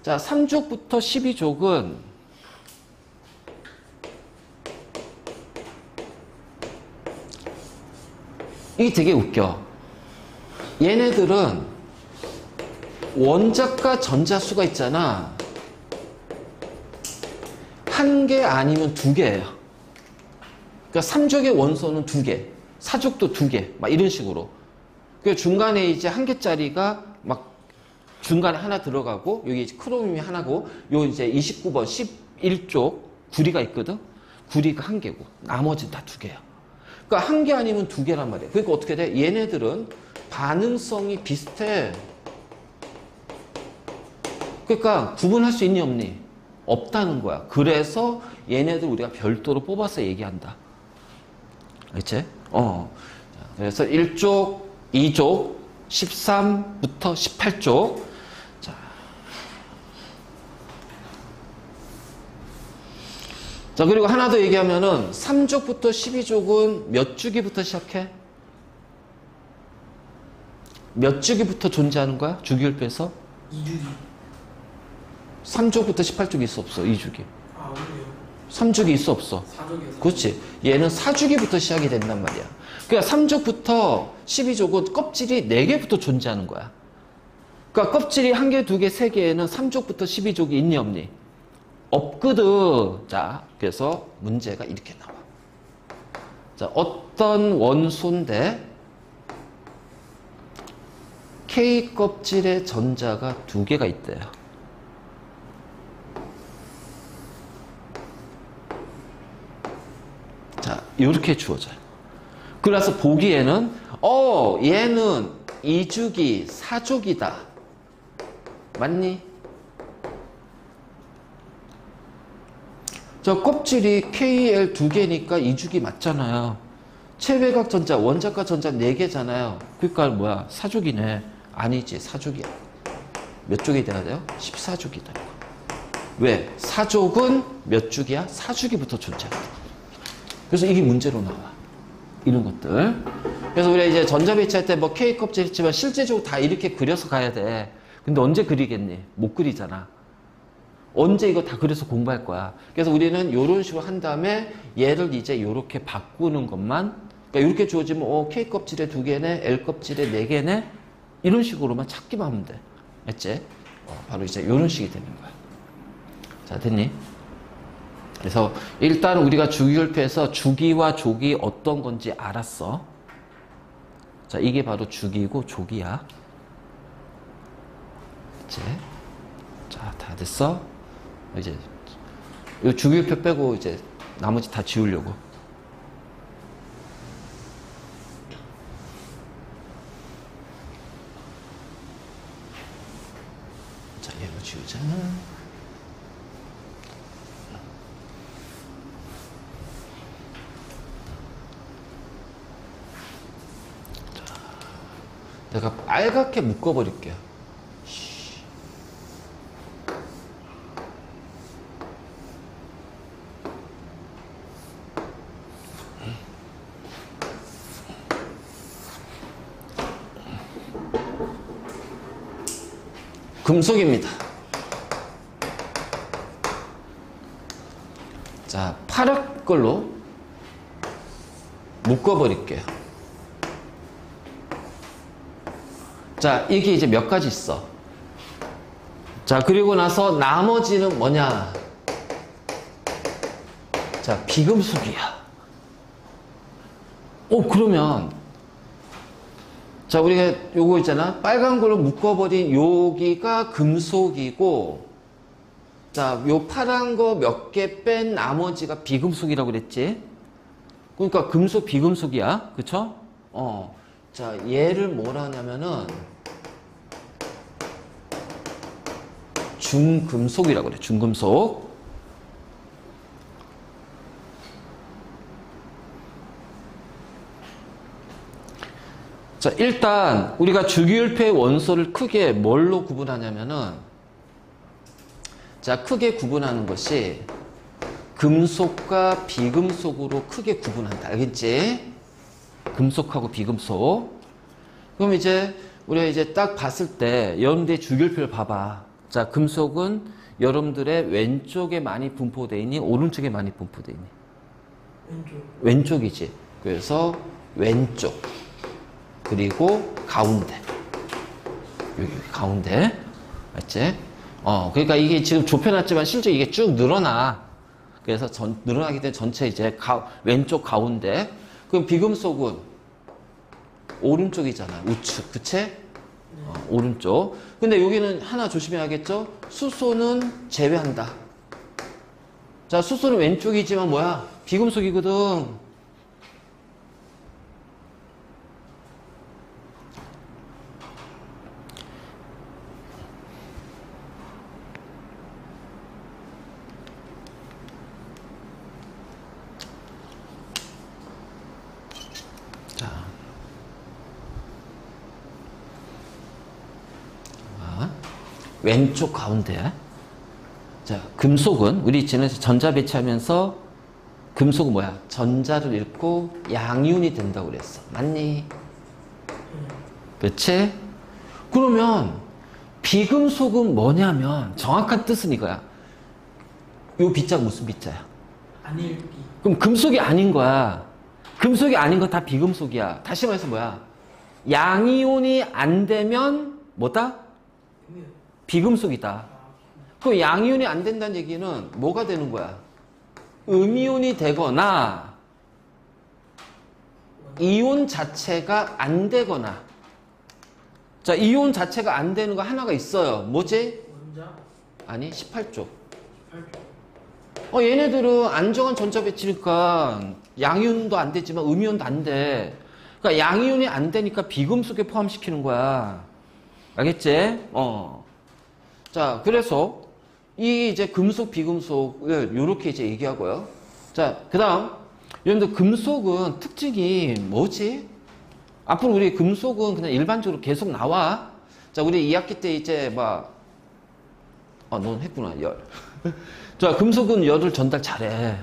자, 3족부터 12족은 이게 되게 웃겨. 얘네들은 원자과 전자수가 있잖아. 1개 아니면 2개예요. 그러니까 3족의 원소는 2개, 4족도 2개, 막 이런 식으로. 그 중간에 이제 1개짜리가 막 중간에 하나 들어가고, 여기 크로뮴이 하나고, 요 이제 29번 11족 구리가 있거든. 구리가 1개고, 나머지는 다 2개야. 그러니까 1개 아니면 2개란 말이야. 그러니까 어떻게 돼? 얘네들은 반응성이 비슷해. 그러니까 구분할 수 있니 없니? 없다는 거야. 그래서 얘네들 우리가 별도로 뽑아서 얘기한다. 알겠지? 그래서 1족, 2족, 13부터 18족. 자, 그리고 하나 더 얘기하면은 3족부터 12족은 몇 주기부터 시작해? 몇 주기부터 존재하는 거야? 주기율표에서? 2주기. 3족부터 18족이 있어 없어? 2주기. 아, 그래요? 3주기 있어 없어? 4족이요. 그렇지. 얘는 4주기부터 시작이 된단 말이야. 그러니까 3족부터 12족은 껍질이 4개부터 존재하는 거야. 그러니까 껍질이 1개, 2개, 3개에는 3족부터 12족이 있니 없니? 없거든. 자, 그래서 문제가 이렇게 나와. 자, 어떤 원소인데 K 껍질에 전자가 2개가 있대요. 자, 이렇게 주어져요. 그래서 보기에는 얘는 2주기, 4족이다. 맞니? 저 껍질이 KL 2개니까 2주기 맞잖아요. 체외각 전자, 원자과 전자 4개잖아요. 그러니까 뭐야? 4족이네. 아니지, 4족이야. 몇 족이 돼야 돼요? 14족이 돼요. 왜? 사족은 몇 주기야? 4주기부터 존재한다. 그래서 이게 문제로 나와. 이런 것들. 그래서 우리가 이제 전자배치할 때 뭐 K 껍질 했지만 실제적으로 다 이렇게 그려서 가야 돼. 근데 언제 그리겠니? 못 그리잖아. 언제 이거 다 그려서 공부할 거야. 그래서 우리는 이런 식으로 한 다음에 얘를 이제 이렇게 바꾸는 것만, 그러니까 이렇게 주어지면 K 껍질에 2개네, L 껍질에 4개네, 이런 식으로만 찾기만 하면 돼. 알지? 바로 이제 이런 식이 되는 거야. 자, 됐니? 그래서 일단 우리가 주기율표에서 주기와 족이 어떤 건지 알았어. 자, 이게 바로 주기고 족이야. 이제 자, 다 됐어. 이제 이 주기율표 빼고 이제 나머지 다 지우려고. 자, 얘도 지우자. 내가 빨갛게 묶어버릴게요. 금속입니다. 자, 파란 걸로 묶어버릴게요. 자, 이게 이제 몇 가지 있어. 자, 그리고 나서 나머지는 뭐냐? 자, 비금속이야. 그러면 자, 우리가 요거 있잖아. 빨간 걸로 묶어버린 여기가 금속이고, 자, 요 파란 거 몇 개 뺀 나머지가 비금속이라고 그랬지? 그러니까 금속, 비금속이야. 그쵸? 자, 얘를 뭐라 하냐면은 중금속이라고 그래. 중금속. 자, 일단 우리가 주기율표의 원소를 크게 뭘로 구분하냐면은, 자, 크게 구분하는 것이 금속과 비금속으로 크게 구분한다. 알겠지? 금속하고 비금속. 그럼 이제 우리가 이제 딱 봤을 때 여러분들의 주기율표를 봐봐. 자, 금속은 여러분들의 왼쪽에 많이 분포되어 있니? 오른쪽에 많이 분포되어 있니? 왼쪽이지. 그래서 왼쪽. 그리고 가운데. 여기 가운데. 맞지? 그러니까 이게 지금 좁혀놨지만 실제 이게 쭉 늘어나. 그래서 늘어나기 때문에 전체 이제 왼쪽 가운데. 그럼 비금속은 오른쪽이잖아. 우측. 그치? 오른쪽. 근데 여기는 하나 조심해야겠죠? 수소는 제외한다. 자, 수소는 왼쪽이지만 뭐야? 비금속이거든. 왼쪽 가운데. 자, 금속은 우리 지난주에 전자 배치하면서 금속은 뭐야? 전자를 잃고 양이온이 된다고 그랬어. 맞니? 그렇지? 그러면 비금속은 뭐냐면 정확한 뜻은 이거야. 요 B자가 무슨 B자야? 안일비. 그럼 금속이 아닌 거야. 금속이 아닌 거 다 비금속이야. 다시 말해서 뭐야? 양이온이 안 되면 뭐다? 비금속이다. 그 양이온이 안 된다는 얘기는 뭐가 되는 거야? 음이온이 되거나 이온 자체가 안 되거나. 자, 이온 자체가 안 되는 거 하나가 있어요. 뭐지? 원자? 아니, 18조. 18조. 얘네들은 안정한 전자 배치니까 양이온도 안 되지만 음이온도 안 돼. 그러니까 양이온이 안 되니까 비금속에 포함시키는 거야. 알겠지? 자, 그래서 이 이제 금속, 비금속을 이렇게 이제 얘기하고요. 자, 그 다음, 여러분들 금속은 특징이 뭐지? 앞으로 우리 금속은 그냥 일반적으로 계속 나와. 자, 우리 2학기 때 이제 넌 했구나, 열. 자, 금속은 열을 전달 잘해. 네.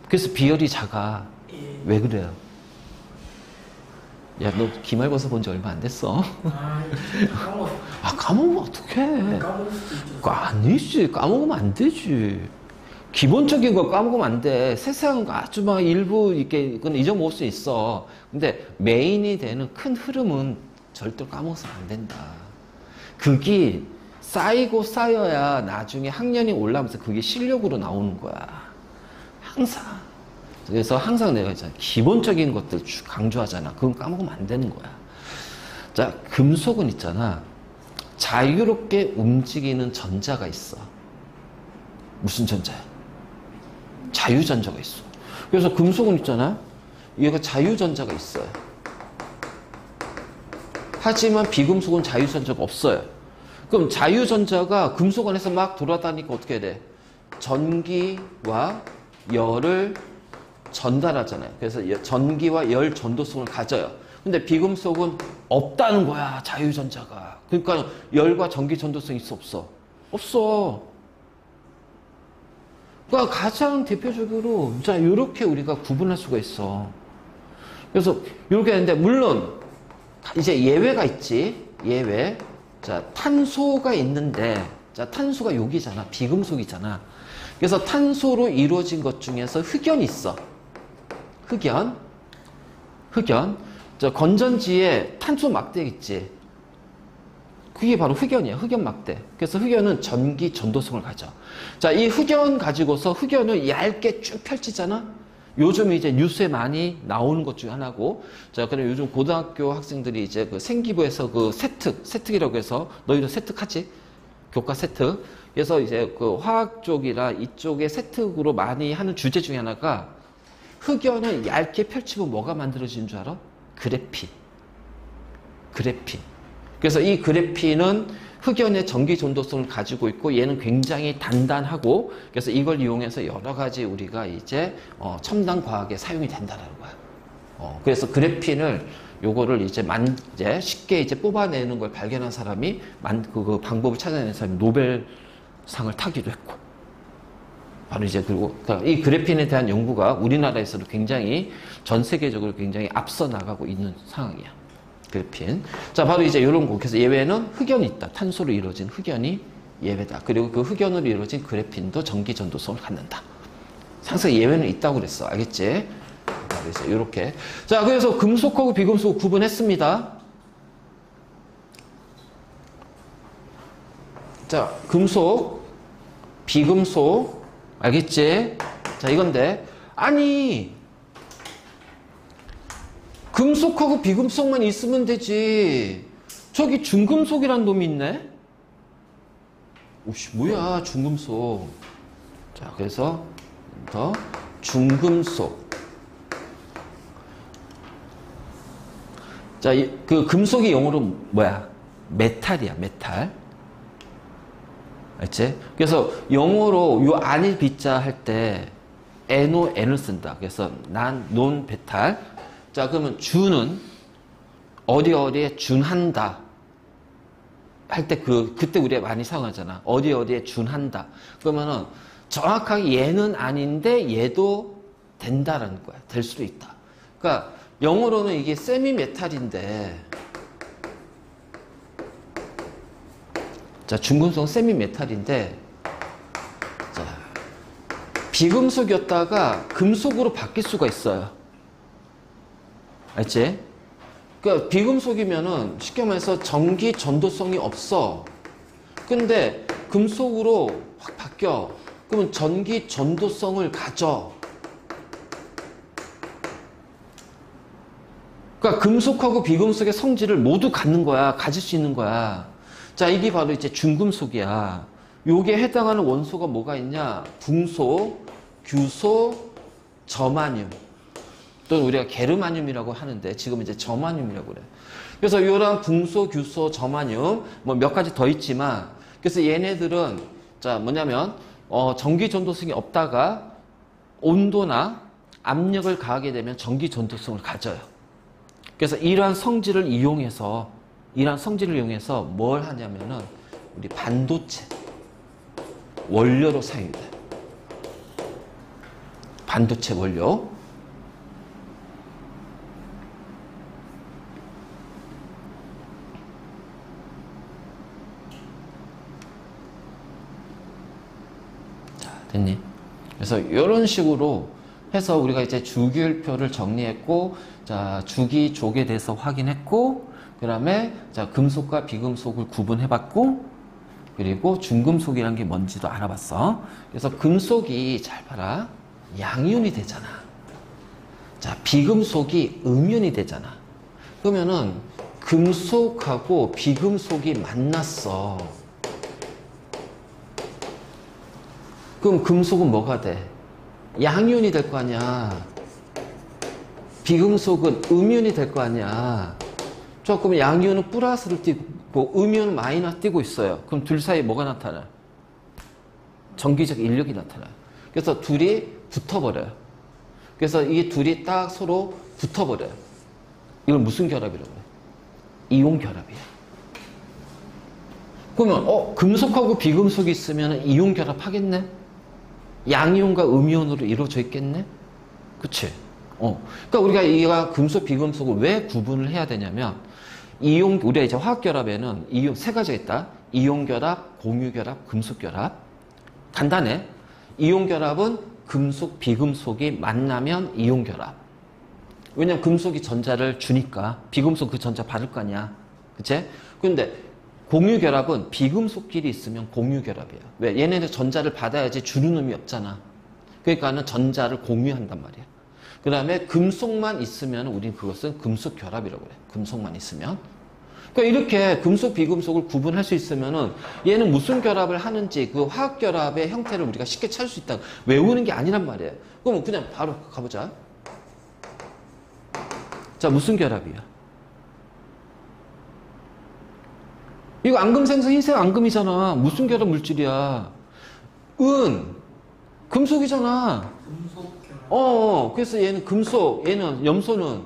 그래서 비열이 작아. 예. 왜 그래요? 야, 너 기말고사 본 지 얼마 안 됐어? 아, 까먹었어. 아, 까먹으면 어떡해. 까먹을 수도 있죠. 아니지. 까먹으면 안 되지. 기본적인 거 까먹으면 안 돼. 세세한 거 아주 막 일부 이렇게 이건 잊어먹을 수 있어. 근데 메인이 되는 큰 흐름은 절대 까먹어서는 안 된다. 그게 쌓이고 쌓여야 나중에 학년이 올라오면서 그게 실력으로 나오는 거야. 항상. 그래서 항상 내가 있잖아. 기본적인 것들 강조하잖아. 그건 까먹으면 안 되는 거야. 자, 금속은 있잖아. 자유롭게 움직이는 전자가 있어. 무슨 전자야? 자유전자가 있어. 그래서 금속은 있잖아. 얘가 자유전자가 있어요. 하지만 비금속은 자유전자가 없어요. 그럼 자유전자가 금속 안에서 막 돌아다니니까 어떻게 해야 돼? 전기와 열을 전달하잖아요. 그래서 전기와 열 전도성을 가져요. 근데 비금속은 없다는 거야, 자유전자가. 그러니까 열과 전기 전도성이 있어, 없어? 없어. 그러니까 가장 대표적으로 자 이렇게 우리가 구분할 수가 있어. 그래서 이렇게 하는데 물론 이제 예외가 있지. 예외. 자, 탄소가 있는데 자, 탄소가 여기잖아. 비금속이잖아. 그래서 탄소로 이루어진 것 중에서 흑연이 있어. 흑연. 저 건전지에 탄소 막대 있지. 그게 바로 흑연이야. 흑연 막대. 그래서 흑연은 전기 전도성을 가져. 자, 이 흑연 가지고서 흑연을 얇게 쭉 펼치잖아. 요즘 이제 뉴스에 많이 나오는 것 중에 하나고. 자, 그럼 요즘 고등학교 학생들이 이제 그 생기부에서 그 세특이라고 해서 너희도 세특하지? 교과 세특. 그래서 이제 그 화학 쪽이라 이쪽에 세특으로 많이 하는 주제 중에 하나가 흑연을 얇게 펼치면 뭐가 만들어지는 줄 알아? 그래핀. 그래서 이 그래핀은 흑연의 전기 전도성을 가지고 있고 얘는 굉장히 단단하고 그래서 이걸 이용해서 여러 가지 우리가 이제 첨단 과학에 사용이 된다는 거야. 그래서 그래핀을 요거를 이제 쉽게 이제 뽑아내는 걸 발견한 사람이 그 방법을 찾아내는 사람이 노벨상을 타기도 했고. 바로 이제 그리고 이 그래핀에 대한 연구가 우리나라에서도 굉장히 전 세계적으로 굉장히 앞서 나가고 있는 상황이야. 그래핀. 자, 바로 이제 이런 거. 그래서 예외는 흑연이 있다. 탄소로 이루어진 흑연이 예외다. 그리고 그 흑연으로 이루어진 그래핀도 전기 전도성을 갖는다. 항상 예외는 있다고 그랬어. 알겠지? 바로 이제 이렇게. 자, 그래서 금속하고 비금속 구분했습니다. 자, 금속, 비금속. 알겠지? 자, 이건데. 아니, 금속하고 비금속만 있으면 되지. 저기 중금속이란 놈이 있네? 오씨, 뭐야, 중금속. 자, 그래서 더 중금속. 자, 그 금속이 영어로 뭐야? 메탈이야, 메탈. 알지? 그래서 영어로 요 안일 비자 할 때 NON을 쓴다. 그래서 논 베탈. 자, 그러면 준은 어디에 준한다 할 때 그때 우리가 많이 사용하잖아. 어디에 준한다. 그러면은 정확하게 얘는 아닌데 얘도 된다라는 거야. 될 수도 있다. 그러니까 영어로는 이게 세미 메탈인데 자, 중금속 세미 메탈인데 자, 비금속이었다가 금속으로 바뀔 수가 있어요. 알지? 그러니까 비금속이면은 쉽게 말해서 전기 전도성이 없어. 근데 금속으로 확 바뀌어. 그러면 전기 전도성을 가져. 그러니까 금속하고 비금속의 성질을 모두 갖는 거야. 가질 수 있는 거야. 자, 이게 바로 이제 중금속이야. 요게 해당하는 원소가 뭐가 있냐? 붕소, 규소, 저마늄. 또는 우리가 게르마늄이라고 하는데 지금 이제 저마늄이라고 그래. 그래서 이런 붕소, 규소, 저마늄 뭐 몇 가지 더 있지만 그래서 얘네들은 자 뭐냐면 전기 전도성이 없다가 온도나 압력을 가하게 되면 전기 전도성을 가져요. 그래서 이러한 성질을 이용해서 뭘 하냐면은 우리 반도체 원료로 사용돼. 반도체 원료. 자, 됐니? 그래서 이런 식으로 해서 우리가 이제 주기율표를 정리했고, 자, 주기족에 대해서 확인했고, 그 다음에 자, 금속과 비금속을 구분해봤고, 그리고 중금속이라는 게 뭔지도 알아봤어. 그래서 금속이 잘 봐라. 양이온이 되잖아. 자, 비금속이 음이온이 되잖아. 그러면은 금속하고 비금속이 만났어. 그럼 금속은 뭐가 돼? 양이온이 될 거 아니야. 비금속은 음이온이 될 거 아니야. 자, 그럼 양이온은 플러스를 띄고 음이온은 마이너스 띄고 있어요. 그럼 둘 사이에 뭐가 나타나요? 전기적 인력이 나타나요. 그래서 둘이 붙어버려요. 그래서 이 둘이 딱 서로 붙어버려요. 이걸 무슨 결합이라고 해요? 이온 결합이에요. 그러면 금속하고 비금속이 있으면 이온 결합하겠네? 양이온과 음이온으로 이루어져 있겠네? 그치? 그러니까 우리가 이가 금속, 비금속을 왜 구분을 해야 되냐면, 우리가 이제 화학결합에는 이온 세 가지가 있다. 이온결합, 공유결합, 금속결합. 간단해. 이온결합은 금속, 비금속이 만나면 이온결합. 왜냐면 금속이 전자를 주니까 비금속 그 전자 받을 거 아니야. 그치? 근데 공유결합은 비금속끼리 있으면 공유결합이야. 왜? 얘네들 전자를 받아야지 주는 의미 없잖아. 그러니까는 전자를 공유한단 말이야. 그 다음에 금속만 있으면 우린 그것은 금속결합이라고 그래. 금속만 있으면. 그러니까 이렇게 금속, 비금속을 구분할 수 있으면은 얘는 무슨 결합을 하는지 그 화학결합의 형태를 우리가 쉽게 찾을 수 있다. 외우는 게 아니란 말이에요. 그럼 그냥 바로 가보자. 자, 무슨 결합이야? 이거 앙금생성 흰색 앙금이잖아. 무슨 결합 물질이야? 금속이잖아. 금속 결합. 그래서 얘는 금속, 얘는 염소는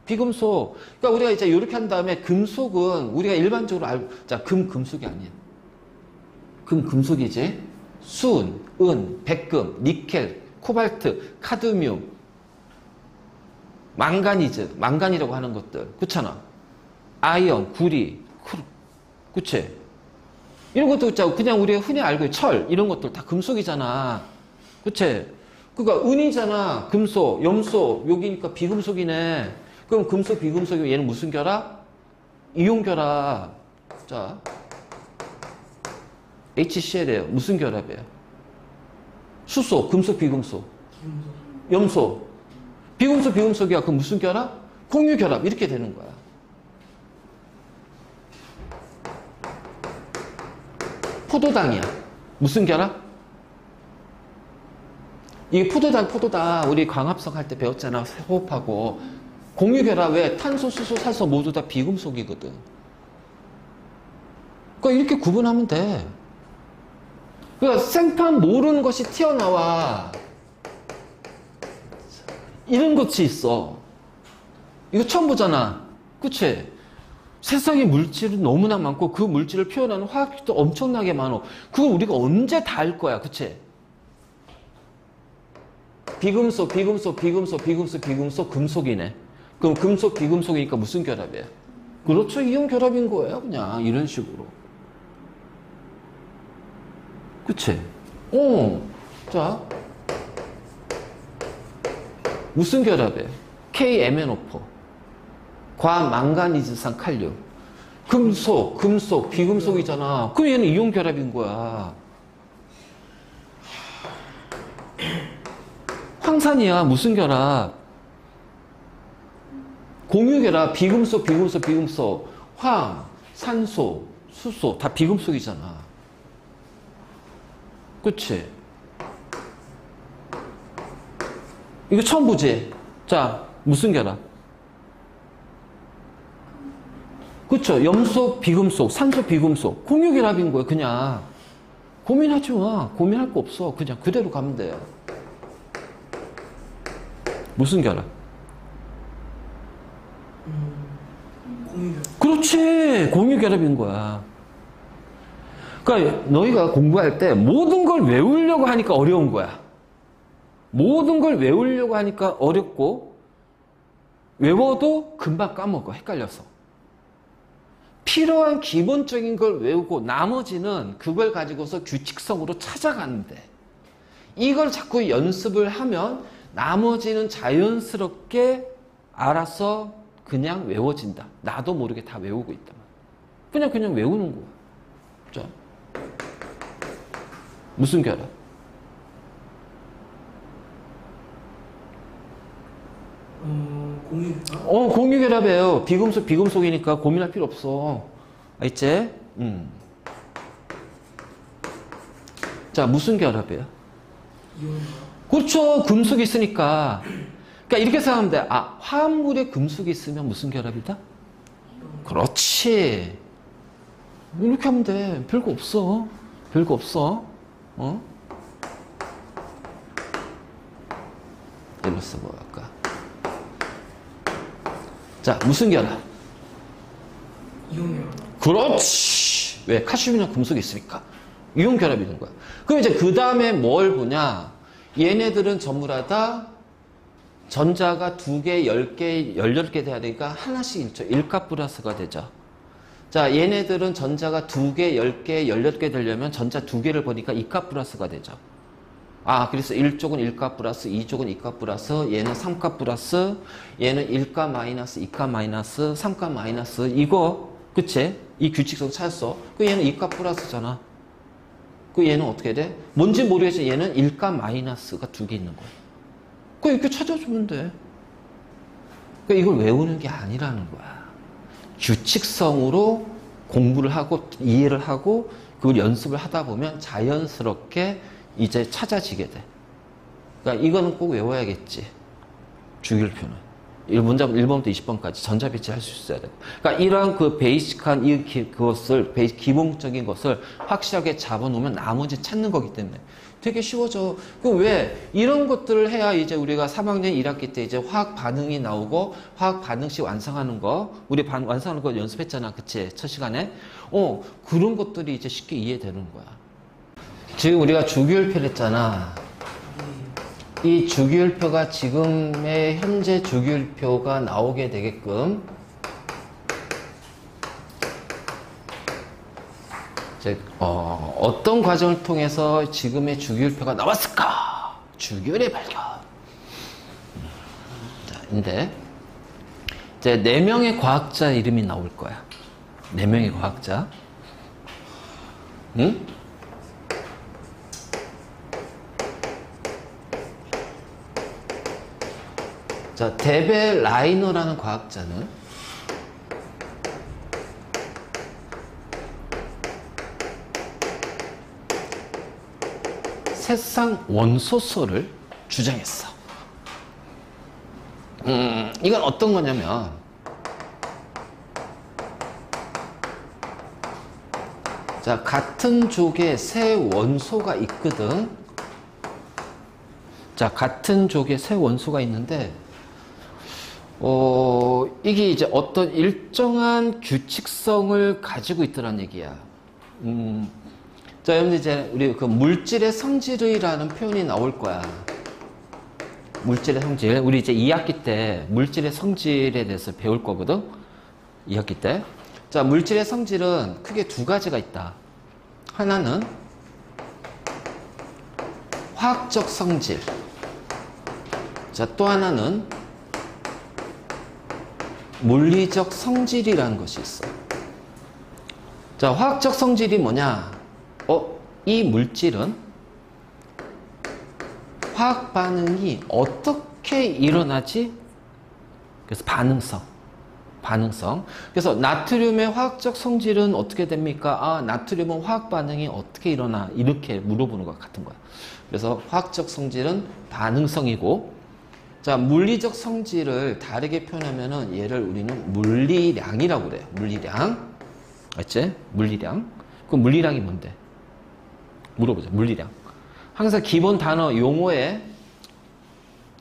비금속. 그러니까 우리가 이제 이렇게 한 다음에 금속은 우리가 일반적으로 알고, 자, 금속이 아니야. 금속이지. 순, 은, 백금, 니켈, 코발트, 카드뮴, 망가니즈, 망간이라고 하는 것들. 그렇잖아. 아이언, 구리, 그치? 이런 것도 있잖아. 그냥 우리가 흔히 알고 있는 철, 이런 것들 다 금속이잖아. 그치? 그러니까 은이잖아. 금속, 염소, 여기니까 비금속이네. 그럼 금속, 비금속이면 얘는 무슨 결합? 이온 결합. 자, HCl이에요. 무슨 결합이에요? 수소, 금속, 비금속. 김속. 염소. 비금속, 비금속이야. 그럼 무슨 결합? 공유 결합. 이렇게 되는 거야. 포도당이야. 무슨 결합? 이게 포도당. 우리 광합성 할 때 배웠잖아. 호흡하고. 공유 결합 왜? 탄소, 수소, 산소 모두 다 비금속이거든. 그러니까 이렇게 구분하면 돼. 그러니까 생판 모르는 것이 튀어나와. 이런 것이 있어. 이거 처음 보잖아. 그치? 세상에 물질은 너무나 많고 그 물질을 표현하는 화학식도 엄청나게 많어. 그걸 우리가 언제 다 알 거야. 그치? 비금속, 금속이네. 그럼 금속, 비금속이니까 무슨 결합이야? 그렇죠. 이온 결합인 거예요. 그냥 이런 식으로. 그치? 자. 무슨 결합이에요? KMnO4. 과망가니즈산 칼륨. 금속, 비금속이잖아. 그럼 얘는 이온 결합인 거야. 황산이야. 무슨 결합? 공유 결합. 비금속. 황, 산소, 수소. 다 비금속이잖아. 그치? 이거 처음 보지? 자, 무슨 결합? 그쵸? 염소, 비금속, 산소, 비금속. 공유 결합인 거예요, 그냥. 고민하지 마. 고민할 거 없어. 그냥 그대로 가면 돼요. 무슨 결합? 공유 결합. 그렇지. 공유 결합인 거야. 그러니까 너희가 공부할 때 모든 걸 외우려고 하니까 어려운 거야. 모든 걸 외우려고 하니까 어렵고 외워도 금방 까먹어. 헷갈려서. 필요한 기본적인 걸 외우고 나머지는 그걸 가지고서 규칙성으로 찾아가는데 이걸 자꾸 연습을 하면 나머지는 자연스럽게 알아서 그냥 외워진다. 나도 모르게 다 외우고 있다. 그냥 외우는 거야. 자, 무슨 결합? 공유결합? 공유결합이에요. 비금속이니까 고민할 필요 없어. 알지? 자, 무슨 결합이에요? 이온결합? 그렇죠. 금속이 있으니까. 그러니까 이렇게 생각하면 돼. 아, 화합물에 금속이 있으면 무슨 결합이다? 그렇지. 이렇게 하면 돼. 별거 없어. 별거 없어. 이로 써볼까? 자, 무슨 결합? 이온결합? 그렇지. 왜? 칼슘이나 금속이 있으니까. 이온 결합이 되는 거야. 그럼 이제 그 다음에 뭘 보냐? 얘네들은 전부 다 전자가 2개, 10개, 18개 돼야 되니까 하나씩 일죠. 1가 플러스가 되죠. 자, 얘네들은 전자가 2개, 10개, 18개 되려면 전자 2개를 보니까 2가 플러스가 되죠. 아, 그래서 1쪽은 1가 플러스, 2쪽은 2가 플러스, 얘는 3가 플러스, 얘는 1가 마이너스, 2가 마이너스, 3가 마이너스, 이거, 그치? 이 규칙성 찾았어. 그 얘는 2가 플러스잖아. 그 얘는 어떻게 돼? 뭔지 모르겠지만 얘는 1가 마이너스가 2개 있는 거야. 그 이렇게 찾아주면 돼. 그러니까 이걸 외우는 게 아니라는 거야. 규칙성으로 공부를 하고 이해를 하고 그걸 연습을 하다 보면 자연스럽게 이제 찾아지게 돼. 그러니까 이거는 꼭 외워야겠지. 주기율표는. 1번부터 20번까지 전자배치 할 수 있어야 돼. 그러니까 이러한 그 베이직한 그것을, 기본적인 것을 확실하게 잡아놓으면 나머지 찾는 거기 때문에 되게 쉬워져. 그럼 왜? 이런 것들을 해야 이제 우리가 3학년 1학기 때 이제 화학 반응이 나오고 화학 반응식 완성하는 거, 우리 완성하는 거 연습했잖아. 그치? 첫 시간에. 그런 것들이 이제 쉽게 이해되는 거야. 지금 우리가 주기율표를 했잖아. 이 주기율표가 지금의 현재 주기율표가 나오게 되게끔 이제 어떤 과정을 통해서 지금의 주기율표가 나왔을까? 주기율의 발견. 자, 근데 이제 4명의 과학자 이름이 나올 거야. 4명의 과학자. 응? 자, 데베 라이너라는 과학자는 세상 원소설을 주장했어. 이건 어떤 거냐면 자, 같은 족에 세 원소가 있거든. 자, 같은 족에 세 원소가 있는데 이게 이제 어떤 일정한 규칙성을 가지고 있더란 얘기야. 자, 여러분들 이제 우리 그 물질의 성질이라는 표현이 나올 거야. 물질의 성질. 우리 이제 2학기 때 물질의 성질에 대해서 배울 거거든. 2학기 때. 자, 물질의 성질은 크게 2가지가 있다. 하나는 화학적 성질. 자, 또 하나는 물리적 성질이라는 것이 있어. 자, 화학적 성질이 뭐냐? 이 물질은 화학 반응이 어떻게 일어나지? 그래서 반응성. 그래서 나트륨의 화학적 성질은 어떻게 됩니까? 아, 나트륨은 화학 반응이 어떻게 일어나? 이렇게 물어보는 것 같은 거야. 그래서 화학적 성질은 반응성이고, 자, 물리적 성질을 다르게 표현하면은 얘를 우리는 물리량이라고 그래요. 물리량. 알지? 물리량. 그럼 물리량이 뭔데? 물어보자. 물리량. 항상 기본 단어 용어의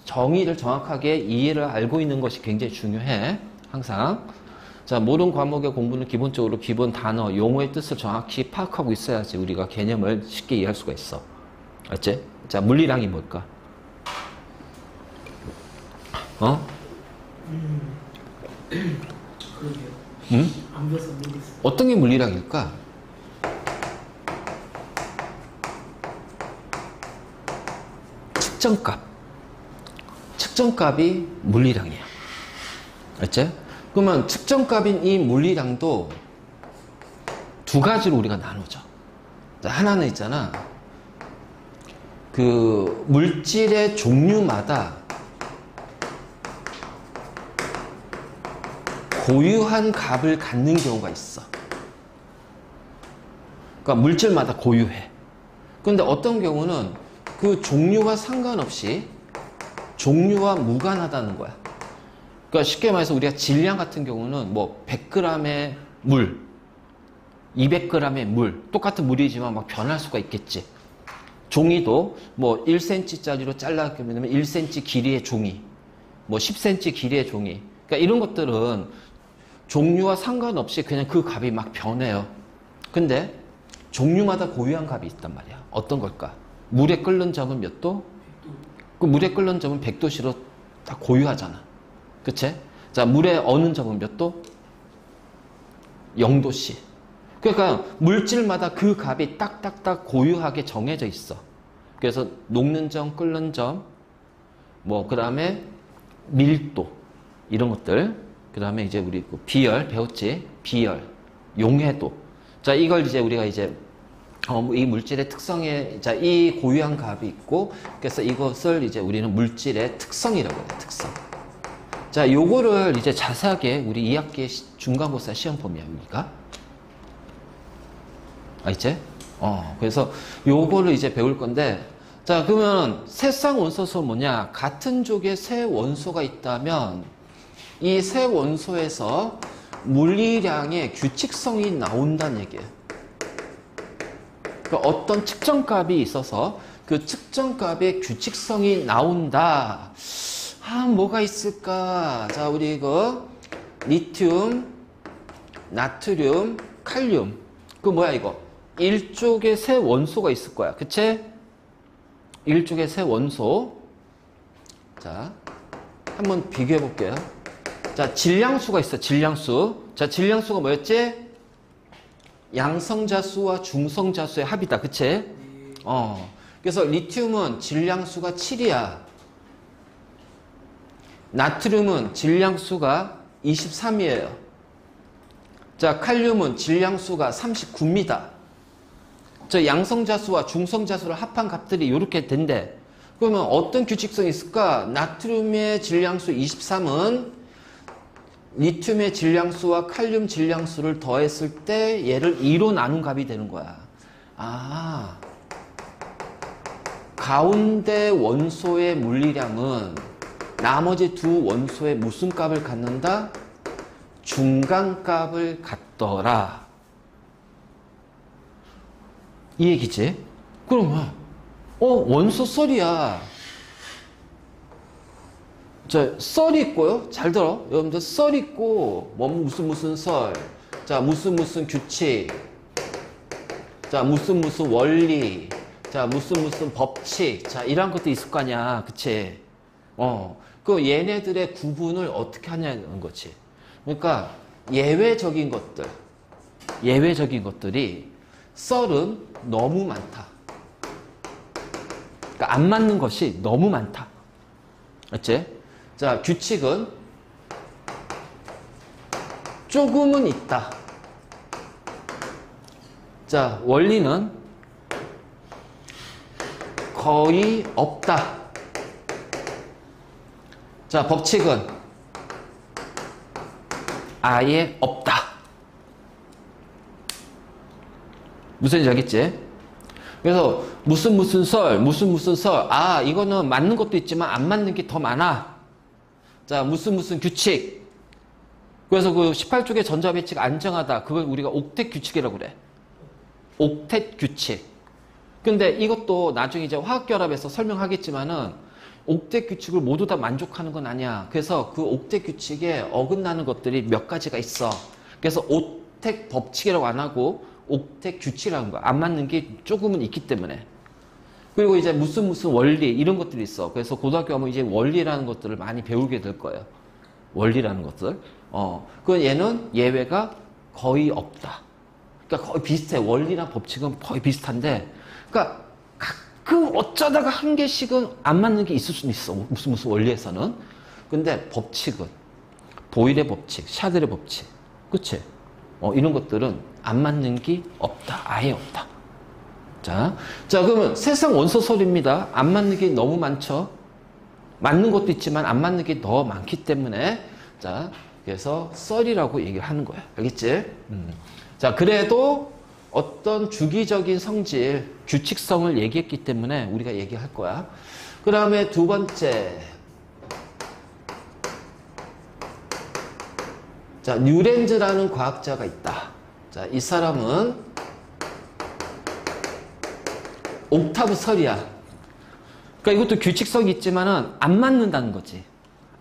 정의를 정확하게 이해를 알고 있는 것이 굉장히 중요해. 항상. 자, 모든 과목의 공부는 기본적으로 기본 단어, 용어의 뜻을 정확히 파악하고 있어야지 우리가 개념을 쉽게 이해할 수가 있어. 알지? 자, 물리량이 뭘까? 그러게요. 응? 안 배워서 모르겠어요. 어떤 게 물리량일까? 측정값. 측정값이 물리량이야. 알지? 그러면 측정값인 이 물리량도 두 가지로 우리가 나누죠. 자, 하나는 있잖아. 그 물질의 종류마다 고유한 값을 갖는 경우가 있어. 그러니까 물질마다 고유해. 그런데 어떤 경우는 그 종류와 상관없이 종류와 무관하다는 거야. 그러니까 쉽게 말해서 우리가 질량 같은 경우는 뭐 100g의 물, 200g의 물, 똑같은 물이지만 막 변할 수가 있겠지. 종이도 뭐 1cm짜리로 잘라면 1cm 길이의 종이, 뭐 10cm 길이의 종이. 그러니까 이런 것들은 종류와 상관없이 그냥 그 값이 막 변해요. 근데 종류마다 고유한 값이 있단 말이야. 어떤 걸까? 물에 끓는 점은 몇 도? 100도. 그 물에 끓는 점은 100도씨로 다 고유하잖아. 그치? 자, 물에 어는 점은 몇 도? 0도씨. 그러니까 물질마다 그 값이 딱딱딱 고유하게 정해져 있어. 그래서 녹는 점, 끓는 점, 뭐, 그 다음에 밀도, 이런 것들. 그 다음에 이제 우리 비열 배웠지? 비열, 용해도. 자, 이걸 이제 우리가 이제 이 물질의 특성에, 자, 이 고유한 값이 있고, 그래서 이것을 이제 우리는 물질의 특성이라고 해요, 특성. 자, 요거를 이제 자세하게 우리 2학기 중간고사 시험범위야, 여기가. 알지? 그래서 요거를 이제 배울 건데, 자, 그러면 세상 원소수 뭐냐? 같은 족의 세 원소가 있다면, 이 세 원소에서 물리량의 규칙성이 나온다는 얘기예요. 그러니까 어떤 측정값이 있어서 그 측정값의 규칙성이 나온다. 뭐가 있을까? 자, 우리 이거 리튬, 나트륨, 칼륨. 그 뭐야 이거? 일족의 세 원소가 있을 거야. 그치? 일족의 세 원소. 자, 한번 비교해 볼게요. 자, 질량수가 있어. 질량수. 자, 질량수가 뭐였지? 양성자수와 중성자수의 합이다. 그치? 그래서 리튬은 질량수가 7이야. 나트륨은 질량수가 23이에요. 자, 칼륨은 질량수가 39입니다. 저 양성자수와 중성자수를 합한 값들이 이렇게 된대. 그러면 어떤 규칙성이 있을까? 나트륨의 질량수 23은 리튬의 질량수와 칼륨 질량수를 더했을 때 얘를 2로 나눈 값이 되는 거야. 가운데 원소의 물리량은 나머지 두 원소의 무슨 값을 갖는다? 중간값을 갖더라. 이 얘기지? 그러면 원소 썰이야. 자, 썰이 있고요. 잘 들어. 여러분들 썰 있고 뭐 무슨 썰. 자, 무슨 규칙. 자, 무슨 원리. 자, 무슨 법칙. 자, 이런 것도 있을 거 아니야. 그치? 그 얘네들의 구분을 어떻게 하냐는 거지. 그러니까 예외적인 것들이 썰은 너무 많다. 그러니까 안 맞는 것이 너무 많다. 맞지? 자, 규칙은 조금은 있다. 자, 원리는 거의 없다. 자, 법칙은 아예 없다. 무슨 얘기 알겠지? 그래서 무슨 썰. 이거는 맞는 것도 있지만 안 맞는 게 더 많아. 자, 무슨 규칙. 그래서 그 18쪽의 전자배치가 안정하다. 그걸 우리가 옥텟 규칙이라고 그래. 옥텟 규칙. 근데 이것도 나중에 이제 화학결합에서 설명하겠지만은 옥텟 규칙을 모두 다 만족하는 건 아니야. 그래서 그 옥텟 규칙에 어긋나는 것들이 몇 가지가 있어. 그래서 옥텟 법칙이라고 안 하고 옥텟 규칙이라는 거야. 안 맞는 게 조금은 있기 때문에. 그리고 이제 무슨 원리 이런 것들이 있어. 그래서 고등학교 가면 이제 원리라는 것들을 많이 배우게 될 거예요. 원리라는 것들. 그 얘는 예외가 거의 없다. 그러니까 거의 비슷해. 원리나 법칙은 거의 비슷한데, 그러니까 가끔 어쩌다가 한 개씩은 안 맞는 게 있을 수는 있어. 무슨 원리에서는. 근데 법칙은 보일의 법칙, 샤들의 법칙, 그치? 이런 것들은 안 맞는 게 없다. 아예 없다. 자, 그러면 세상 원소설입니다. 안 맞는 게 너무 많죠. 맞는 것도 있지만 안 맞는 게 더 많기 때문에, 자, 그래서 썰이라고 얘기를 하는 거야. 알겠지? 자, 그래도 어떤 주기적인 성질, 규칙성을 얘기했기 때문에 우리가 얘기할 거야. 그 다음에 두 번째. 자, 뉴렌즈라는 과학자가 있다. 자, 이 사람은 옥타브 설이야. 그러니까 이것도 규칙성이 있지만은 안 맞는다는 거지.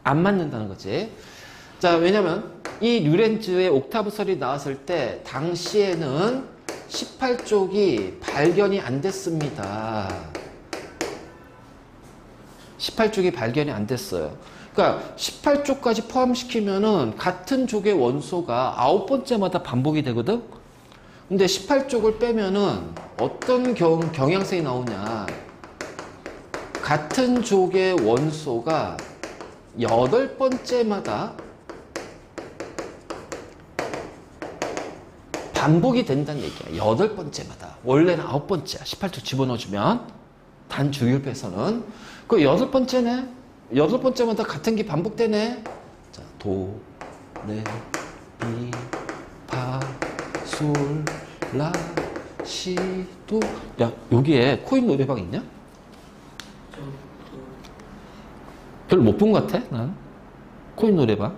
안 맞는다는 거지. 자, 왜냐면 이 뉴렌즈의 옥타브 설이 나왔을 때 당시에는 18쪽이 발견이 안 됐습니다. 18쪽이 발견이 안 됐어요. 그러니까 18쪽까지 포함시키면은 같은 족의 원소가 9번째마다 반복이 되거든? 근데 18쪽을 빼면은 어떤 경향성이 나오냐. 같은 족의 원소가 8번째마다 반복이 된다는 얘기야. 8번째마다. 원래는 9번째야. 18쪽 집어넣어주면. 단 주기율표에서는. 그 8번째네. 8번째마다 같은 게 반복되네. 자, 도, 레, 미, 파, 솔, 라, 시, 도. 야, 여기에 코인 노래방 있냐? 별로 못 본 것 같아, 난. 코인 노래방.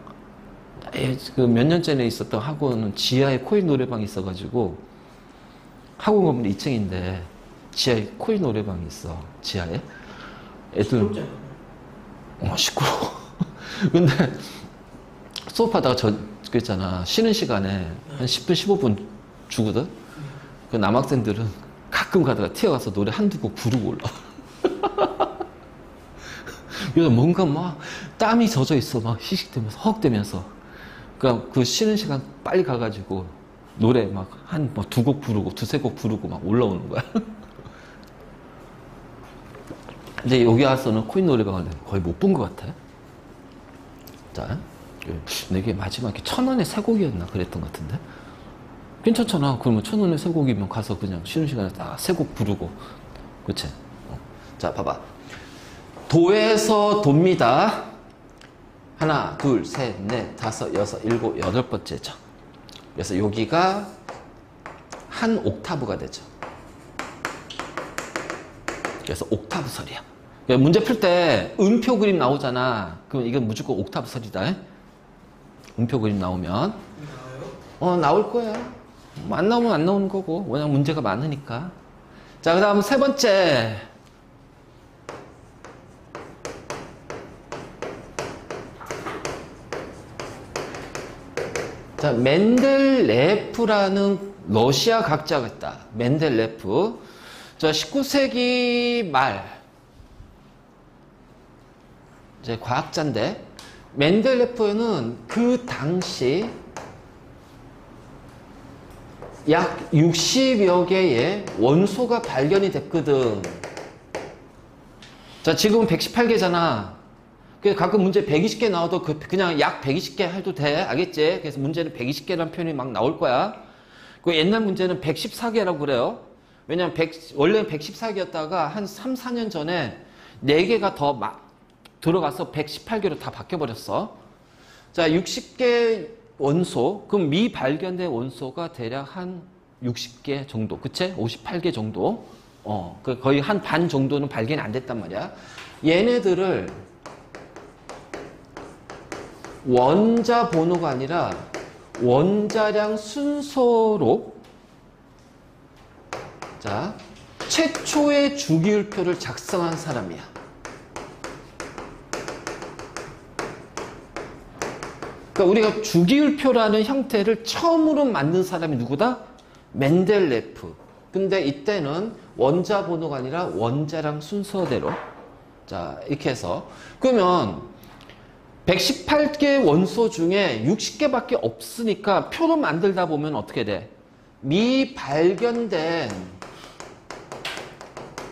그 몇 년 전에 있었던 학원은 지하에 코인 노래방이 있어가지고, 학원 건물 2층인데, 지하에 코인 노래방이 있어, 지하에. 애들. 시끄러워. 근데, 수업하다가 그랬잖아. 쉬는 시간에 한 10분, 15분 주거든? 그 남학생들은 가끔 가다가 튀어가서 노래 한두 곡 부르고 올라. 그래서 뭔가 막 땀이 젖어 있어. 막 희식되면서, 헉대면서. 그러니까 그 쉬는 시간 빨리 가가지고 노래 막 한 뭐 2곡 부르고, 2-3곡 부르고 막 올라오는 거야. 근데 여기 와서는 코인 노래방을 거의 못 본 것 같아. 자, 내게 마지막에 1,000원에 3곡이었나 그랬던 것 같은데. 괜찮잖아. 그러면 1,000원에 3곡이면 가서 그냥 쉬는 시간에 딱 3곡 부르고. 그치? 자, 봐봐. 도에서 돕니다. 하나, 둘, 셋, 넷, 다섯, 여섯, 일곱, 8번째죠. 그래서 여기가 한 옥타브가 되죠. 그래서 옥타브설이야. 문제 풀 때 음표 그림 나오잖아. 그럼 이건 무조건 옥타브설이다. 음표 그림 나오면. 나올 거야. 안 나오면 안 나오는 거고. 왜냐면 문제가 많으니까. 자, 그 다음 세 번째. 자, 멘델레프라는 러시아 과학자가 있다. 멘델레프. 자, 19세기 말. 이제 과학자인데, 멘델레프는 그 당시 약 60여 개의 원소가 발견이 됐거든. 자, 지금은 118개잖아. 그래서 가끔 문제 120개 나와도 그냥 약 120개 해도 돼. 알겠지? 그래서 문제는 120개라는 표현이 막 나올 거야. 그 옛날 문제는 114개라고 그래요. 왜냐면 원래는 114개였다가 한 3, 4년 전에 4개가 더 막 들어가서 118개로 다 바뀌어버렸어. 자, 60개 원소. 그럼 미발견된 원소가 대략 한 60개 정도. 그치? 58개 정도. 거의 한 반 정도는 발견이 안 됐단 말이야. 얘네들을 원자 번호가 아니라 원자량 순서로, 자, 최초의 주기율표를 작성한 사람이야. 그러니까 우리가 주기율표라는 형태를 처음으로 만든 사람이 누구다? 멘델레프. 근데 이때는 원자 번호가 아니라 원자량 순서대로. 자, 이렇게 해서. 그러면 118개 원소 중에 60개밖에 없으니까 표를 만들다 보면 어떻게 돼? 미발견된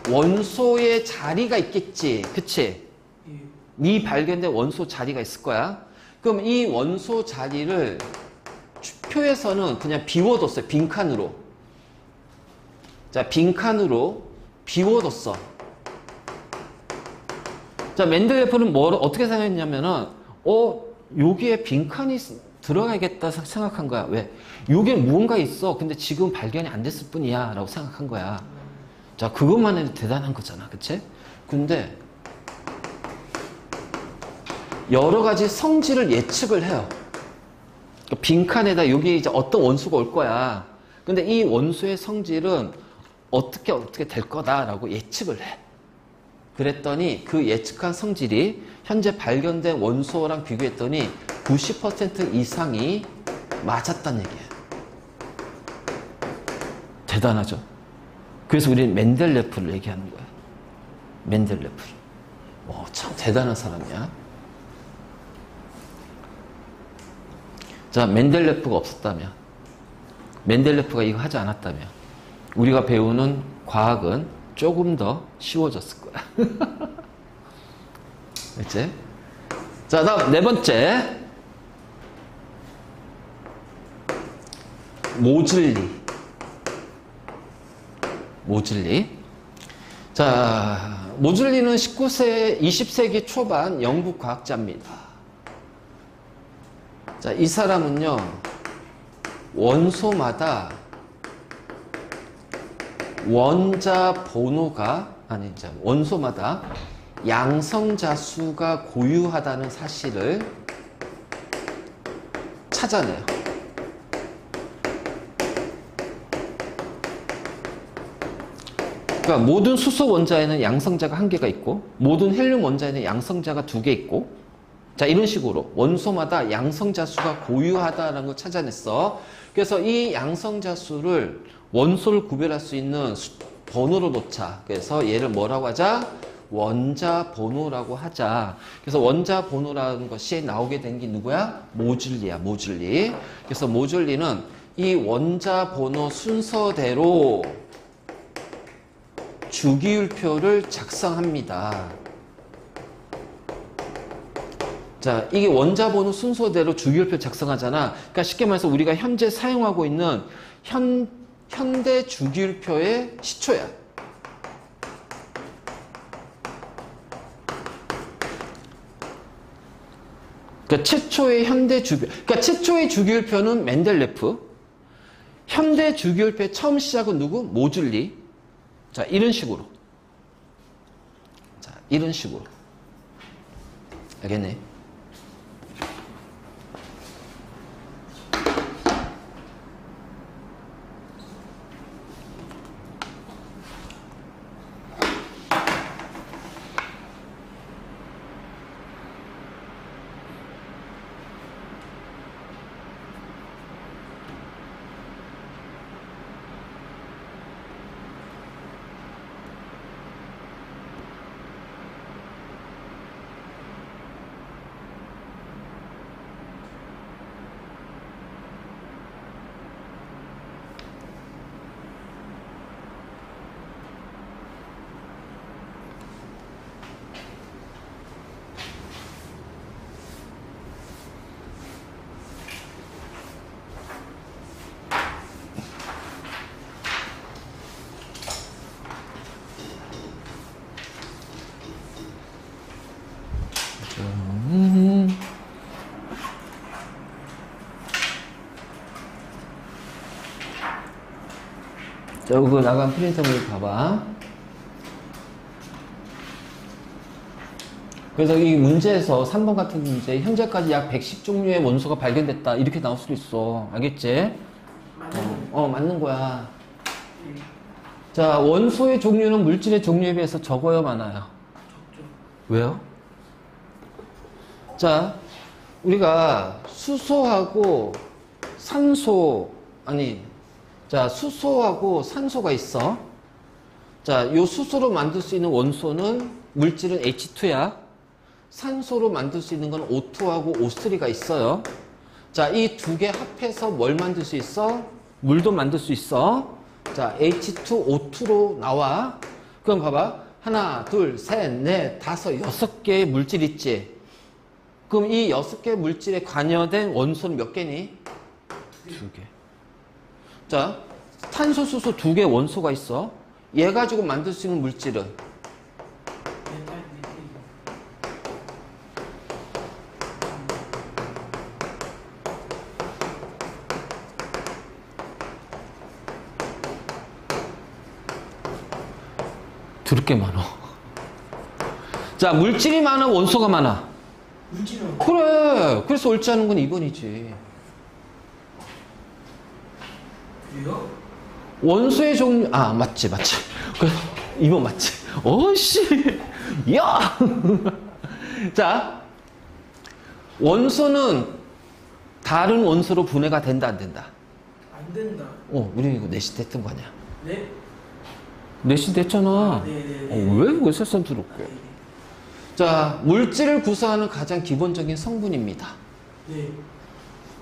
원소의 자리가 있겠지. 그치? 예. 미발견된 원소 자리가 있을 거야. 그럼 이 원소 자리를 표에서는 그냥 비워뒀어요. 빈칸으로. 자, 빈칸으로 비워뒀어. 자, 멘델레프는 어떻게 생각했냐면은, 여기에 빈칸이 들어가야겠다 생각한 거야. 왜? 여기에 무언가 있어. 근데 지금 발견이 안 됐을 뿐이야. 라고 생각한 거야. 자, 그것만 해도 대단한 거잖아. 그치? 근데, 여러 가지 성질을 예측을 해요. 그러니까 빈칸에다 여기 이제 어떤 원소가 올 거야. 근데 이 원소의 성질은 어떻게 될 거다라고 예측을 해. 그랬더니 그 예측한 성질이 현재 발견된 원소랑 비교했더니 90% 이상이 맞았다는 얘기예요. 대단하죠? 그래서 우리는 멘델레프를 얘기하는 거야. 멘델레프를. 참 대단한 사람이야. 자, 멘델레프가 없었다면, 멘델레프가 이거 하지 않았다면 우리가 배우는 과학은 조금 더 쉬워졌을 거야. 그치? 자, 다음 네 번째. 모즐리. 자, 모즐리는 20세기 초반 영국 과학자입니다. 자, 이 사람은요, 원소마다 원소마다 양성자수가 고유하다는 사실을 찾아내요. 그러니까 모든 수소 원자에는 양성자가 1개가 있고, 모든 헬륨 원자에는 양성자가 2개 있고, 자, 이런 식으로 원소마다 양성자수가 고유하다는 걸 찾아냈어. 그래서 이 양성자수를 원소를 구별할 수 있는 번호로 놓자. 그래서 얘를 뭐라고 하자? 원자 번호라고 하자. 그래서 원자 번호라는 것이 나오게 된 게 누구야? 모즐리야, 모즐리. 그래서 모즐리는 이 원자 번호 순서대로 주기율표를 작성합니다. 자, 이게 원자 번호 순서대로 주기율표 작성하잖아. 그러니까 쉽게 말해서 우리가 현재 사용하고 있는 현대 주기율표의 시초야. 그러니까 최초의 그러니까 최초의 주기율표는 멘델레프. 현대 주기율표의 처음 시작은 누구? 모즐리. 자, 이런 식으로. 자, 이런 식으로. 알겠네? 자, 이거 나간 프린터블 봐봐. 그래서 이 문제에서 3번 같은 문제, 현재까지 약 110종류의 원소가 발견됐다. 이렇게 나올 수도 있어. 알겠지? 맞는 거야. 자, 원소의 종류는 물질의 종류에 비해서 적어요, 많아요? 적죠. 왜요? 자, 우리가 수소하고 산소, 자, 수소하고 산소가 있어. 자, 요 수소로 만들 수 있는 원소는 물질은 H2야. 산소로 만들 수 있는 건 O2하고 O3가 있어요. 자, 이 두 개 합해서 뭘 만들 수 있어? 물도 만들 수 있어. 자, H2O2로 나와. 그럼 봐봐. 하나, 둘, 셋, 넷, 다섯, 6개의 물질 있지? 그럼 이 6개의 물질에 관여된 원소는 몇 개니? 2개. 자, 탄소, 수소 2개 원소가 있어. 얘 가지고 만들 수 있는 물질은? 드럽게 많아. 자, 물질이 많아, 원소가 많아? 물질은 그래. 그래서 옳지 않은 건 2번이지. 그래요? 원소의 종류, 맞지. 그래, 2번 맞지. 어씨. 야! 자, 원소는 다른 원소로 분해가 된다, 안 된다? 안 된다. 우리 이거 내시 됐던 거 아니야? 네? 내시 됐잖아. 네네네. 왜 이거 새삼스럽게? 자, 물질을 구성하는 가장 기본적인 성분입니다. 네.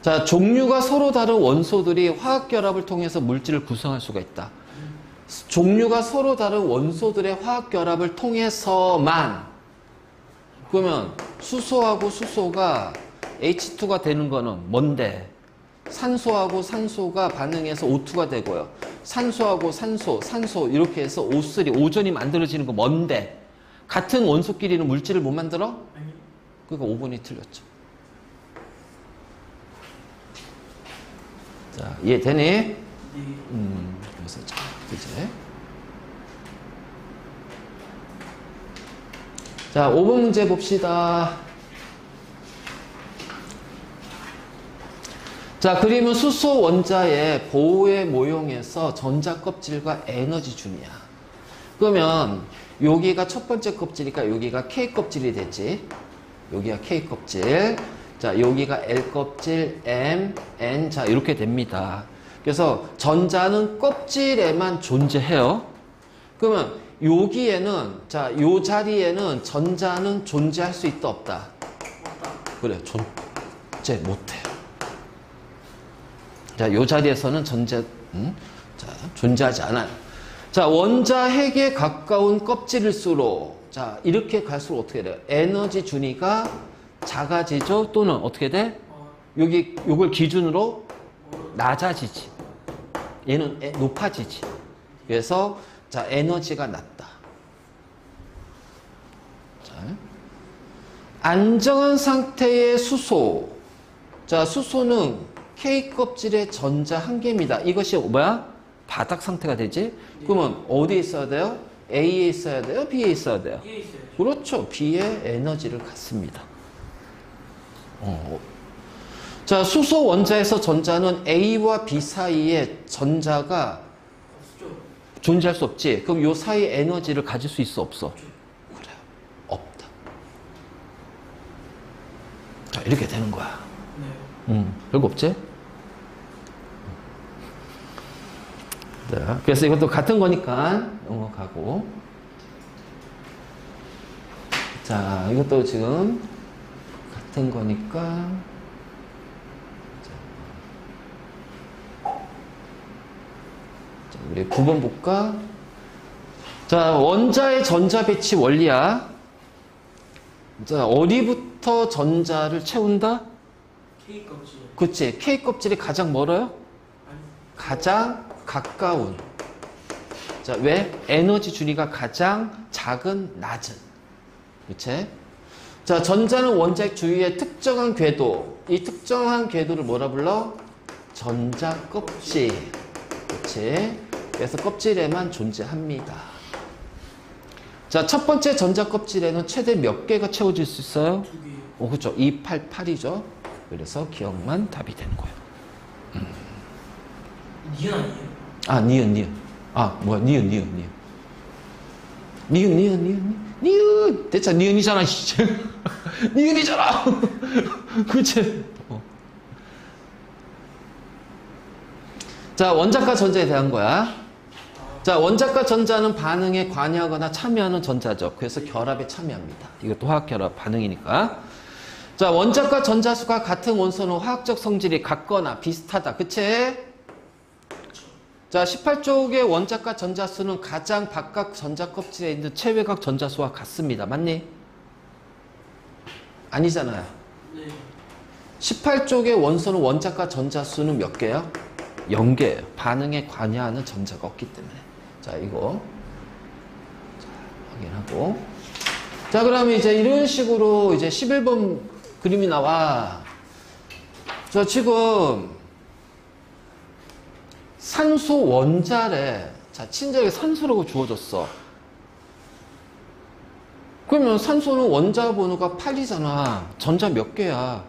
자, 종류가 서로 다른 원소들이 화학결합을 통해서 물질을 구성할 수가 있다. 종류가 서로 다른 원소들의 화학결합을 통해서만. 그러면 수소하고 수소가 H2가 되는 거는 뭔데? 산소하고 산소가 반응해서 O2가 되고요. 산소하고 산소 이렇게 해서 O3, 오존이 만들어지는 거 뭔데? 같은 원소끼리는 물질을 못 만들어? 아니. 그러니까 5번이 틀렸죠. 자, 이해되니? 네. 그래서 자, 이제. 자, 5번 문제 봅시다. 자, 그림은 수소 원자의 보호의 모형에서 전자 껍질과 에너지 준이야. 그러면 여기가 첫 번째 껍질이니까 여기가 K 껍질이 되지. 여기가 K 껍질. 자, 여기가 L 껍질, M, N. 자, 이렇게 됩니다. 그래서 전자는 껍질에만 존재해요. 그러면 여기에는, 자, 요 자리에는 전자는 존재할 수 있다, 없다? 그래, 존재 못해요. 자, 요 자리에서는 자, 존재하지 않아요. 자, 원자 핵에 가까운 껍질일수록, 자, 이렇게 갈수록 어떻게 돼요? 에너지 준위가 작아지죠? 또는 어떻게 돼? 요걸 기준으로 낮아지지. 얘는 높아지지. 그래서, 자, 에너지가 낮다. 자, 안정한 상태의 수소. 자, 수소는 K 껍질의 전자 한 개입니다. 이것이 뭐야? 바닥 상태가 되지? 그러면 어디에 있어야 돼요? A에 있어야 돼요? B에 있어야 돼요? B에 있어요. 그렇죠. B에 에너지를 갖습니다. 자, 수소 원자에서 전자는 A와 B 사이에 전자가 없죠. 존재할 수 없지. 그럼 요 사이에 에너지를 가질 수 있어? 없어? 그래요. 없다. 자, 이렇게 되는 거야. 네. 별거 없지? 자, 그래서 이것도 같은 거니까 넘어가고. 자, 이것도 지금 같은 거니까. 자, 우리 9번 볼까? 자, 원자의 전자 배치 원리야. 자, 어디부터 전자를 채운다? K 껍질. 그치. K 껍질이 가장 멀어요? 아니. 가장 가까운. 자, 왜? 에너지 준위가 가장 작은, 낮은. 그치? 자, 전자는 원자핵 주위에 특정한 궤도. 이 특정한 궤도를 뭐라 불러? 전자 껍질. 그치? 그래서 껍질에만 존재합니다. 자, 첫 번째 전자 껍질에는 최대 몇 개가 채워질 수 있어요? 2개. 그렇죠. 288이죠. 그래서 기억만 답이 되는 거예요. 니은 아니에요? 니은. 뭐야, 니은. 됐자, 니은이잖아, 이제. 니은이잖아. 그치? 자, 원자과 전자에 대한 거야. 자, 원자과 전자는 반응에 관여하거나 참여하는 전자죠. 그래서 결합에 참여합니다. 이것도 화학결합 반응이니까. 자, 원자과 전자수가 같은 원소는 화학적 성질이 같거나 비슷하다. 그치? 자, 18쪽의 원자과 전자수는 가장 바깥 전자 껍질에 있는 최외곽 전자수와 같습니다. 맞니? 아니잖아요. 네. 18쪽의 원소는 원자과 전자수는 몇 개야? 0개예요. 반응에 관여하는 전자가 없기 때문에. 자, 이거. 자, 확인하고. 자, 그러면 이제 이런 식으로 이제 11번 그림이 나와. 자, 지금 산소 원자래. 자, 친절하게 산소라고 주어졌어. 그러면 산소는 원자 번호가 8이잖아. 전자 몇 개야?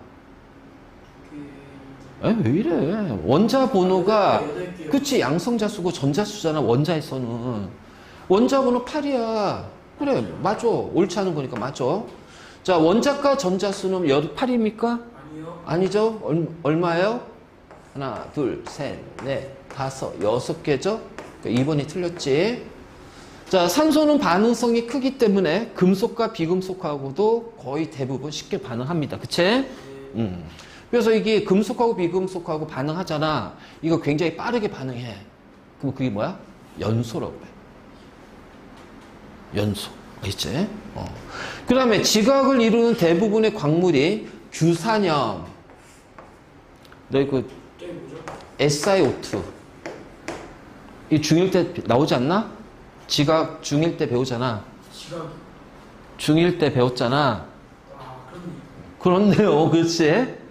에, 왜 이래? 원자 번호가, 그치, 양성자수고 전자수잖아, 원자에서는. 원자 번호 8이야. 그래, 맞아. 옳지 않은 거니까 맞아. 자, 원자과 전자수는 8입니까? 아니요. 아니죠? 얼마예요? 하나, 둘, 셋, 넷, 다섯, 6개죠? 2번이 틀렸지. 자, 산소는 반응성이 크기 때문에 금속과 비금속하고도 거의 대부분 쉽게 반응합니다. 그치? 그래서 이게 금속하고 비금속하고 반응하잖아. 이거 굉장히 빠르게 반응해. 그럼 그게 뭐야? 연소라고 해. 연소. 알겠지? 그 다음에 지각을 이루는 대부분의 광물이 규산염. 너희 그 저기 뭐죠? SiO2. 이 중1 때 나오지 않나? 지각 중1 때 배우잖아. 지각이. 중1 때 배웠잖아. 아, 그렇네. 그렇네요. 그렇지?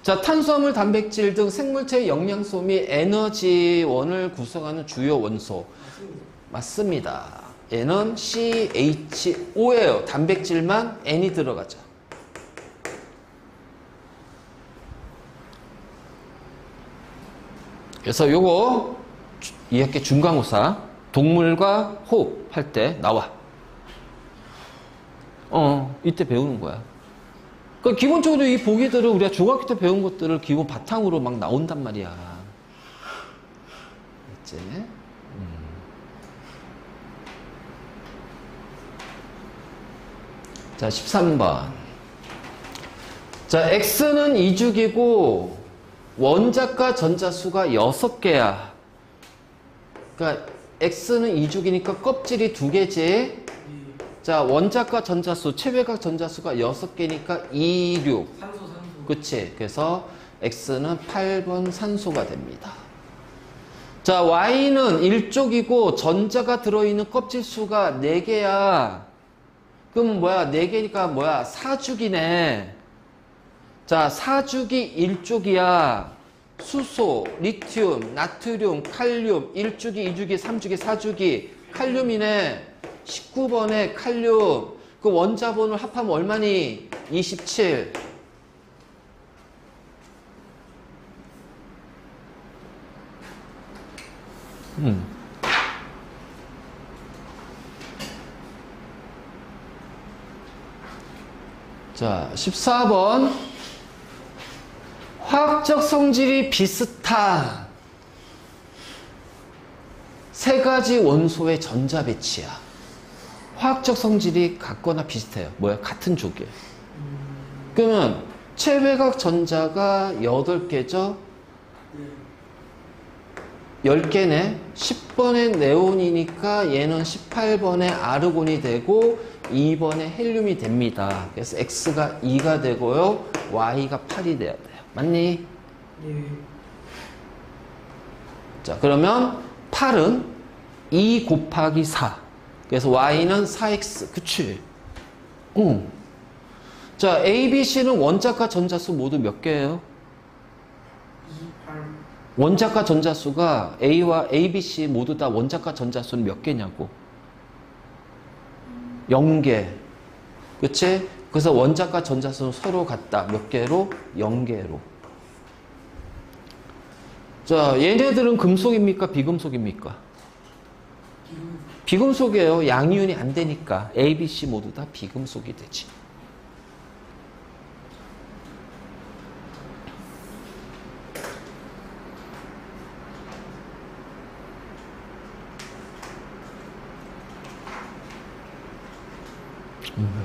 자, 탄수화물, 단백질 등 생물체의 영양소 및 에너지원을 구성하는 주요 원소. 맞습니다. 얘는 CHO예요. 단백질만 N이 들어가죠. 그래서 요거 2학기 중간고사 동물과 호흡할 때 나와. 이때 배우는 거야. 그러니까 기본적으로 이 보기들을 우리가 중학교 때 배운 것들을 기본 바탕으로 막 나온단 말이야. 있지? 자, 13번. 자, X는 이주기고 원자과 전자수가 6개야. 그러니까 X는 이주기니까 껍질이 2개지. 네. 자, 원자과 전자수, 최외곽 전자수가 6개니까 2, 6. 산소. 그치? 그래서 X는 8번 산소가 됩니다. 자, Y는 일족이고 전자가 들어있는 껍질 수가 4개야. 그럼 뭐야? 4개니까 뭐야? 4죽이네. 자, 4죽이 일족이야. 수소, 리튬, 나트륨, 칼륨, 1주기, 2주기, 3주기, 4주기, 칼륨이네. 19번에 칼륨. 그 원자 번호를 합하면 얼마니? 27. 자, 14번. 화학적 성질이 비슷한 세 가지 원소의 전자 배치야. 화학적 성질이 같거나 비슷해요. 뭐야? 같은 족이에요. 그러면 최외곽 전자가 8개죠? 네. 10개네. 10번에 네온이니까 얘는 18번에 아르곤이 되고 2번에 헬륨이 됩니다. 그래서 X가 2가 되고요. Y가 8이 돼야 돼요. 맞니? 네. 자, 그러면 8은 2 곱하기 4. 그래서 Y는 4X. 그치? 응. 자, A, B, C는 원자과 전자수 모두 몇 개예요? 28. 원자과 전자수가 A와 A, B, C 모두 다 원자과 전자수는 몇 개냐고. 0개. 그치? 그래서 원자과 전자수는 서로 같다. 몇 개로? 0개로. 자, 얘네들은 금속입니까? 비금속입니까? 기름. 비금속이에요. 양이온이 안 되니까. A, B, C 모두 다 비금속이 되지.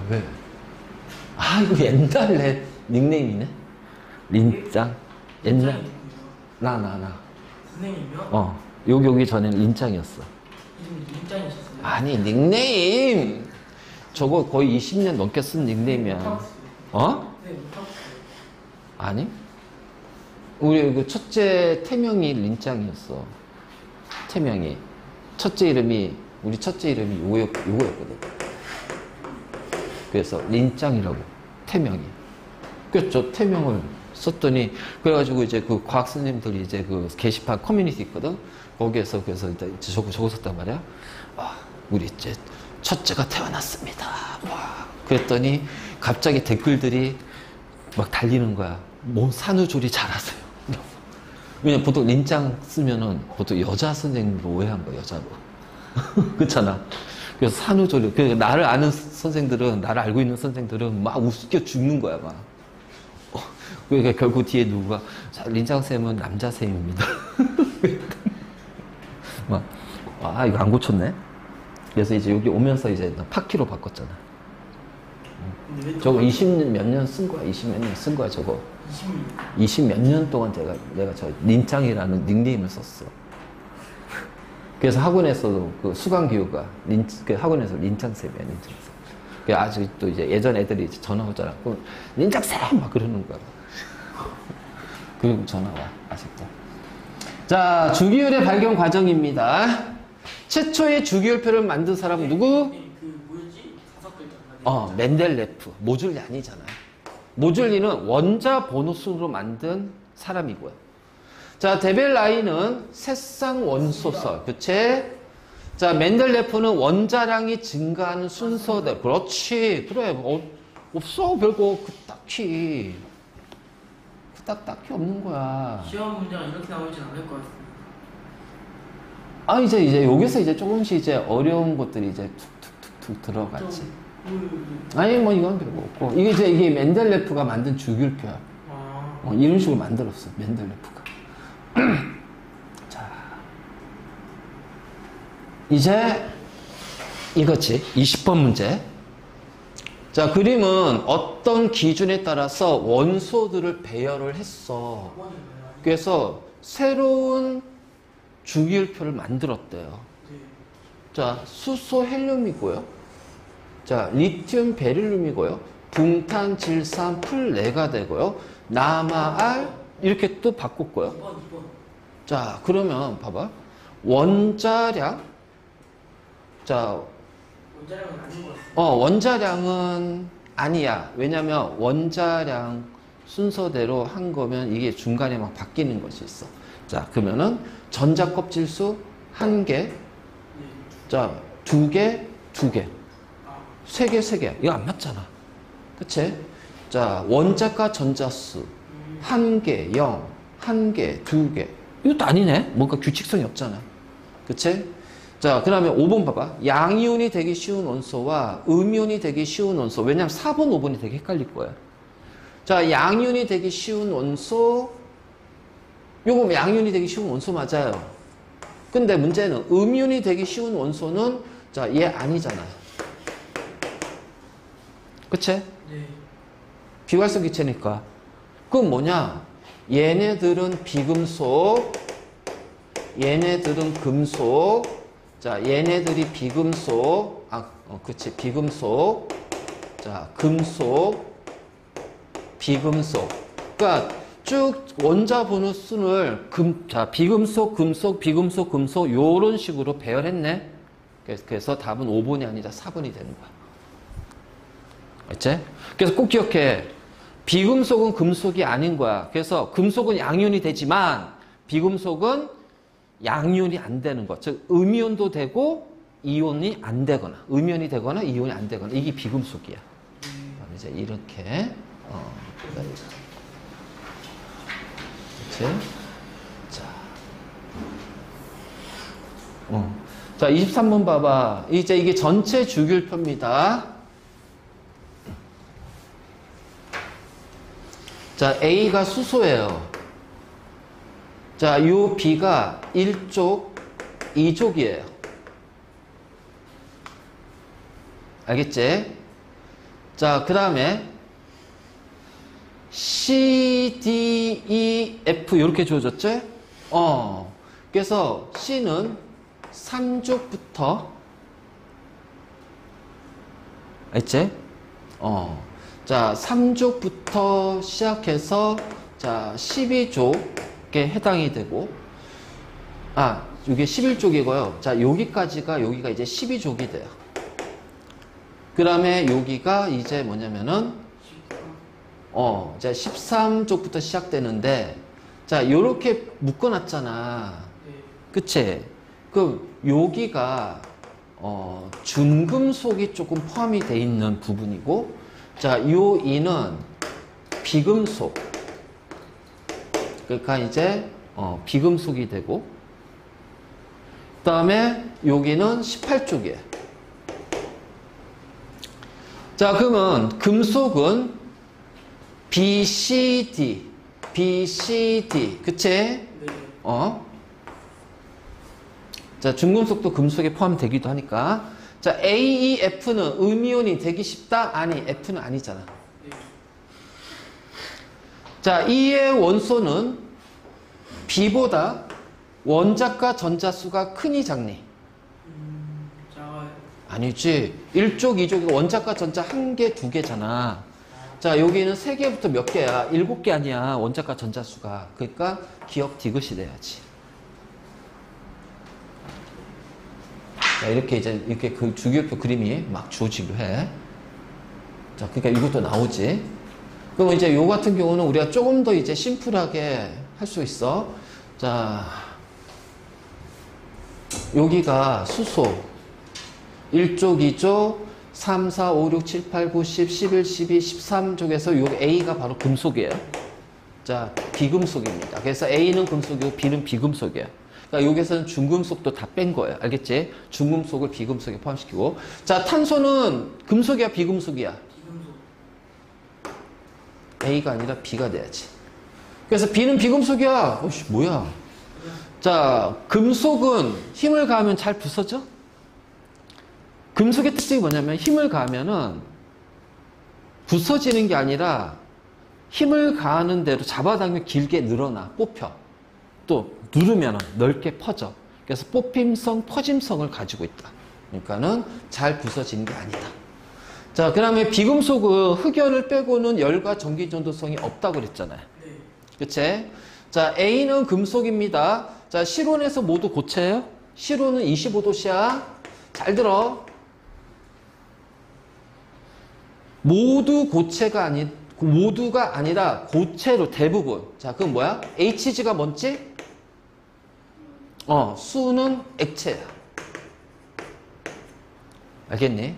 왜? 아, 이거 옛날 내 닉네임이네. 린짱. 옛날. 나. 선생님이요? 여기 오기 전에는 린짱이었어. 이름이 린짱이셨어요? 아니, 닉네임! 저거 거의 20년 넘게 쓴 닉네임이야. 네, 못하겠어요. 아니? 우리 그 첫째 태명이 린짱이었어. 태명이. 우리 첫째 이름이 요거였거든. 그래서 린짱이라고, 태명이. 그래서 저 태명을 썼더니, 그래가지고 이제 그 과학 선생님들이 이제 그 게시판 커뮤니티 있거든? 거기에서 그래서 이제 저거 썼단 말이야. 우리 이제 첫째가 태어났습니다. 와. 그랬더니 갑자기 댓글들이 막 달리는 거야. 뭐 산후조리 잘하세요. 왜냐면 보통 린짱 쓰면은 보통 여자 선생님으로 오해한 거야, 여자로. 그렇잖아. 그래서 산후조리. 그러니까 나를 아는 선생들은, 나를 알고 있는 선생들은 막 우습게 죽는 거야, 막. 그러니까 결국 뒤에 누가, 린짱쌤은 남자쌤입니다. 막, 이거 안 고쳤네? 그래서 이제 여기 오면서 이제 파키로 바꿨잖아. 저거 20 몇 년 쓴 거야, 20 몇 년 쓴 거야, 저거. 20 몇 년 동안 내가 저 린짱이라는 닉네임을 썼어. 그래서 학원에서도 그 수강교우가 그 학원에서 린짱쌤이야, 린짱쌤. 그 아직도 이제 예전 애들이 이제 전화 오잖아. 그럼 린짱쌤! 막 그러는 거야. 그리고 전화 와, 아직도. 자, 주기율의 발견 과정입니다. 최초의 주기율표를 만든 사람은 누구? 그 뭐였지? 5글자. 멘델레프. 모줄리 아니잖아요. 모줄리는 원자 번호 순으로 만든 사람이고요. 자, 데벨라이는 새쌍 원소설. 그치? 자, 멘델레프는 원자량이 증가하는 순서대로. 그렇지. 그래. 없어. 별거. 딱히 없는 거야. 시험 문제가 이렇게 나오진 않을 것 같습니다. 이제 여기서 이제 조금씩 이제 어려운 것들이 이제 툭툭툭툭 들어갔지. 아니, 뭐 이건 별거 없고. 이게 멘델레프가 만든 주기율표야. 이런 식으로 만들었어, 멘델레프가. 자. 이제 이거지. 20번 문제. 자, 그림은 어떤 기준에 따라서 원소들을 배열을 했어. 그래서 새로운 주기율표를 만들었대요. 자, 수소 헬륨이고요. 자, 리튬 베릴륨이고요. 붕탄 질산 풀레가 되고요. 남아알 이렇게 또 바꿨고요. 2번. 자, 그러면 봐봐. 원자량. 자, 원자량은 아닌 것 같습니다. 원자량은 아니야. 왜냐면 원자량 순서대로 한 거면 이게 중간에 막 바뀌는 것이 있어. 자, 그러면은 전자껍질수 1개. 자, 2개, 2개. 3개, 3개. 이거 안 맞잖아. 그치? 자, 원자가 전자수 1개, 0, 1개, 2개. 이것도 아니네. 뭔가 규칙성이 없잖아. 그치? 자, 그 다음에 5번 봐봐. 양이온이 되기 쉬운 원소와 음이온이 되기 쉬운 원소. 왜냐면 4번, 5번이 되게 헷갈릴 거야. 자, 양이온이 되기 쉬운 원소. 요거 양이온이 되기 쉬운 원소 맞아요. 근데 문제는 음이온이 되기 쉬운 원소는 자, 얘 아니잖아. 그치? 네. 비활성 기체니까. 그건 뭐냐? 얘네들은 비금속, 얘네들은 금속, 자, 얘네들이 비금속, 그치, 비금속, 자, 금속, 비금속. 그러니까 쭉 원자 번호 순을 자, 비금속, 금속, 비금속, 금속, 요런 식으로 배열했네. 그래서 답은 5번이 아니라 4번이 되는 거야. 알지? 그래서 꼭 기억해. 비금속은 금속이 아닌 거야. 그래서 금속은 양이온이 되지만 비금속은 양이온이 안 되는 거. 즉 음이온도 되고 이온이 안 되거나 음이온이 되거나 이온이 안 되거나 이게 비금속이야. 이제 이렇게 그렇지? 자, 23번 봐봐. 이제 이게 전체 주기율표입니다. 자, A가 수소예요. 자, 요 B가 1족, 2족이에요. 알겠지? 자, 그 다음에 C, D, E, F 이렇게 주어졌지? 그래서 C는 3족부터 알지? 자, 3족부터 시작해서 자, 12족에 해당이 되고 이게 11족이고요. 자, 여기까지가 여기가 이제 12족이 돼요. 그 다음에 여기가 이제 뭐냐면은 자, 13족부터 시작되는데 자, 요렇게 묶어놨잖아. 그치? 그럼 여기가 중금속이 조금 포함이 돼 있는 부분이고 자, 요 이는 비금속. 그러니까 이제 비금속이 되고 그 다음에 여기는 18쪽이에요. 자, 그러면 금속은 BCD, BCD, 그치? 네. 자, 중금속도 금속에 포함되기도 하니까. 자, AEF는 음이온이 되기 쉽다? 아니, F는 아니잖아. 네. 자, E의 원소는 B보다 원자과 전자수가 크니 작니? 작아요. 아니지. 1족, 2족이 원자과 전자 1개, 2개잖아. 자, 여기는 3개부터 몇 개야? 7개 아니야. 원자과 전자수가. 그러니까 기억 디귿이 돼야지. 자, 이렇게 이제 이렇게 그 주기율표 그림이 막 주어지기로 해. 자, 그러니까 이것도 나오지. 그럼 이제 요 같은 경우는 우리가 조금 더 이제 심플하게 할 수 있어. 자, 여기가 수소 1족, 2족, 3, 4, 5, 6, 7, 8, 9, 10, 11, 12, 13족에서 요 A가 바로 금속이에요. 자, 비금속입니다. 그래서 A는 금속이고 B는 비금속이에요. 그러니까 여기서는 중금속도 다 뺀 거예요. 알겠지? 중금속을 비금속에 포함시키고. 자, 탄소는 금속이야, 비금속이야? 비금속. A가 아니라 B가 돼야지. 그래서 B는 비금속이야. 뭐야? 자, 금속은 힘을 가하면 잘 부서져? 금속의 특징이 뭐냐면 힘을 가하면은 부서지는 게 아니라 힘을 가하는 대로 잡아당기면 길게 늘어나, 뽑혀. 또 누르면 넓게 퍼져. 그래서 뽑힘성, 퍼짐성을 가지고 있다. 그러니까는 잘 부서지는 게 아니다. 자, 그 다음에 비금속은 흑연을 빼고는 열과 전기 전도성이 없다고 그랬잖아요. 네. 그치? 자, A는 금속입니다. 자, 실온에서 모두 고체예요. 실온은 25도씨야. 잘 들어. 모두가 아니라 고체로 대부분. 자, 그건 뭐야? HG가 뭔지? 수는 액체야. 알겠니?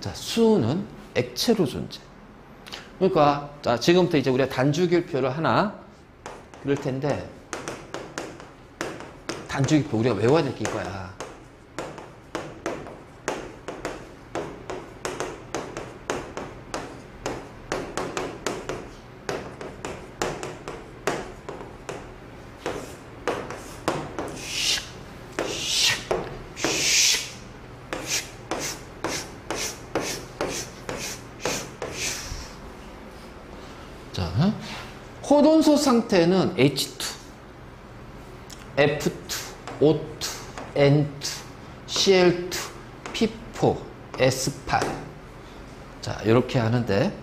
자, 수는 액체로 존재. 그러니까, 자, 지금부터 이제 우리가 단주기표를 하나 그럴 텐데, 단주기표 우리가 외워야 될 게 이거야. 자, 호돈소 상태는 H2, F2, O2, N2, Cl2, P4, S8. 자, 이렇게 하는데,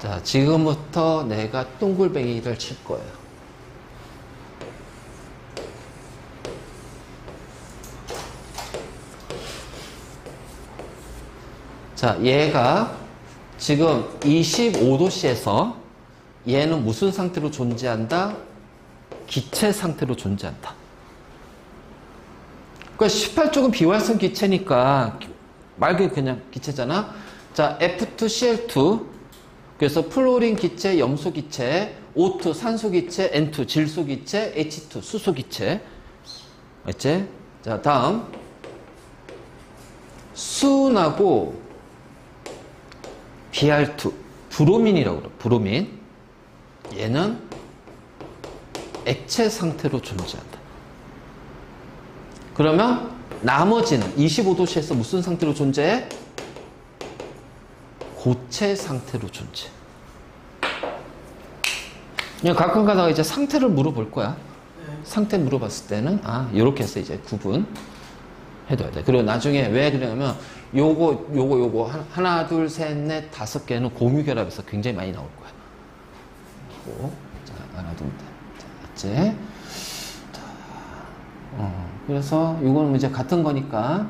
자, 지금부터 내가 둥글뱅이를 칠 거예요. 자, 얘가 지금 25도씨에서 얘는 무슨 상태로 존재한다? 기체 상태로 존재한다. 그러니까 18쪽은 비활성 기체니까 말 그대로 그냥 기체잖아. 자, F2CL2 그래서 플로린 기체, 염소 기체, O2 산소 기체, N2 질소 기체, H2 수소 기체. 알지? 자, 다음 수은하고 Br2 브로민이라고 그래. 브로민. 얘는 액체 상태로 존재한다. 그러면 나머지는 25도씨에서 무슨 상태로 존재해? 고체 상태로 존재. 그냥 가끔 가다가 이제 상태를 물어볼 거야. 네. 상태 물어봤을 때는 이렇게 해서 이제 구분 해둬야 돼. 그리고 나중에 왜 그러냐면 요거 하나 둘 셋 넷 다섯 개는 공유 결합해서 굉장히 많이 나올 거야. 자, 알아두면 돼. 자, 있지? 자, 그래서 요거는 이제 같은 거니까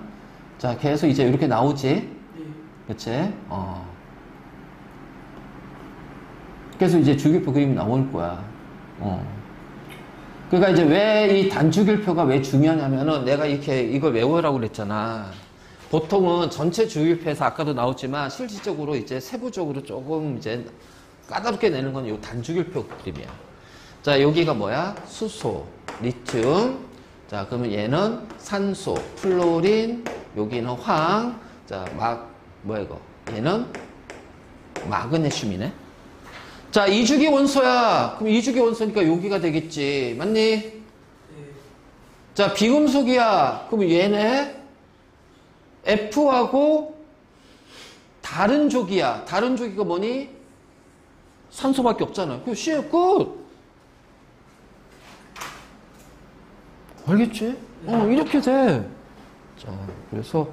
자, 계속 이제 이렇게 나오지? 네. 그치? 그래서 이제 주기표 그림이 나올 거야. 그러니까 이제 왜 이 단주기표가 왜 중요하냐면은 내가 이렇게 이걸 외우라고 그랬잖아. 보통은 전체 주기표에서 아까도 나왔지만 실질적으로 이제 세부적으로 조금 이제 까다롭게 내는 건 이 단주기표 그림이야. 자, 여기가 뭐야? 수소, 리튬. 자, 그러면 얘는 산소, 플로린. 여기는 황. 자, 뭐야 이거? 얘는 마그네슘이네. 자, 이주기 원소야. 그럼 이주기 원소니까 여기가 되겠지. 맞니? 네. 자, 비금속이야. 그럼 얘네 F하고 다른 조기야. 다른 조기가 뭐니? 산소밖에 없잖아. 그 C 끝. 알겠지? 이렇게 돼. 자, 그래서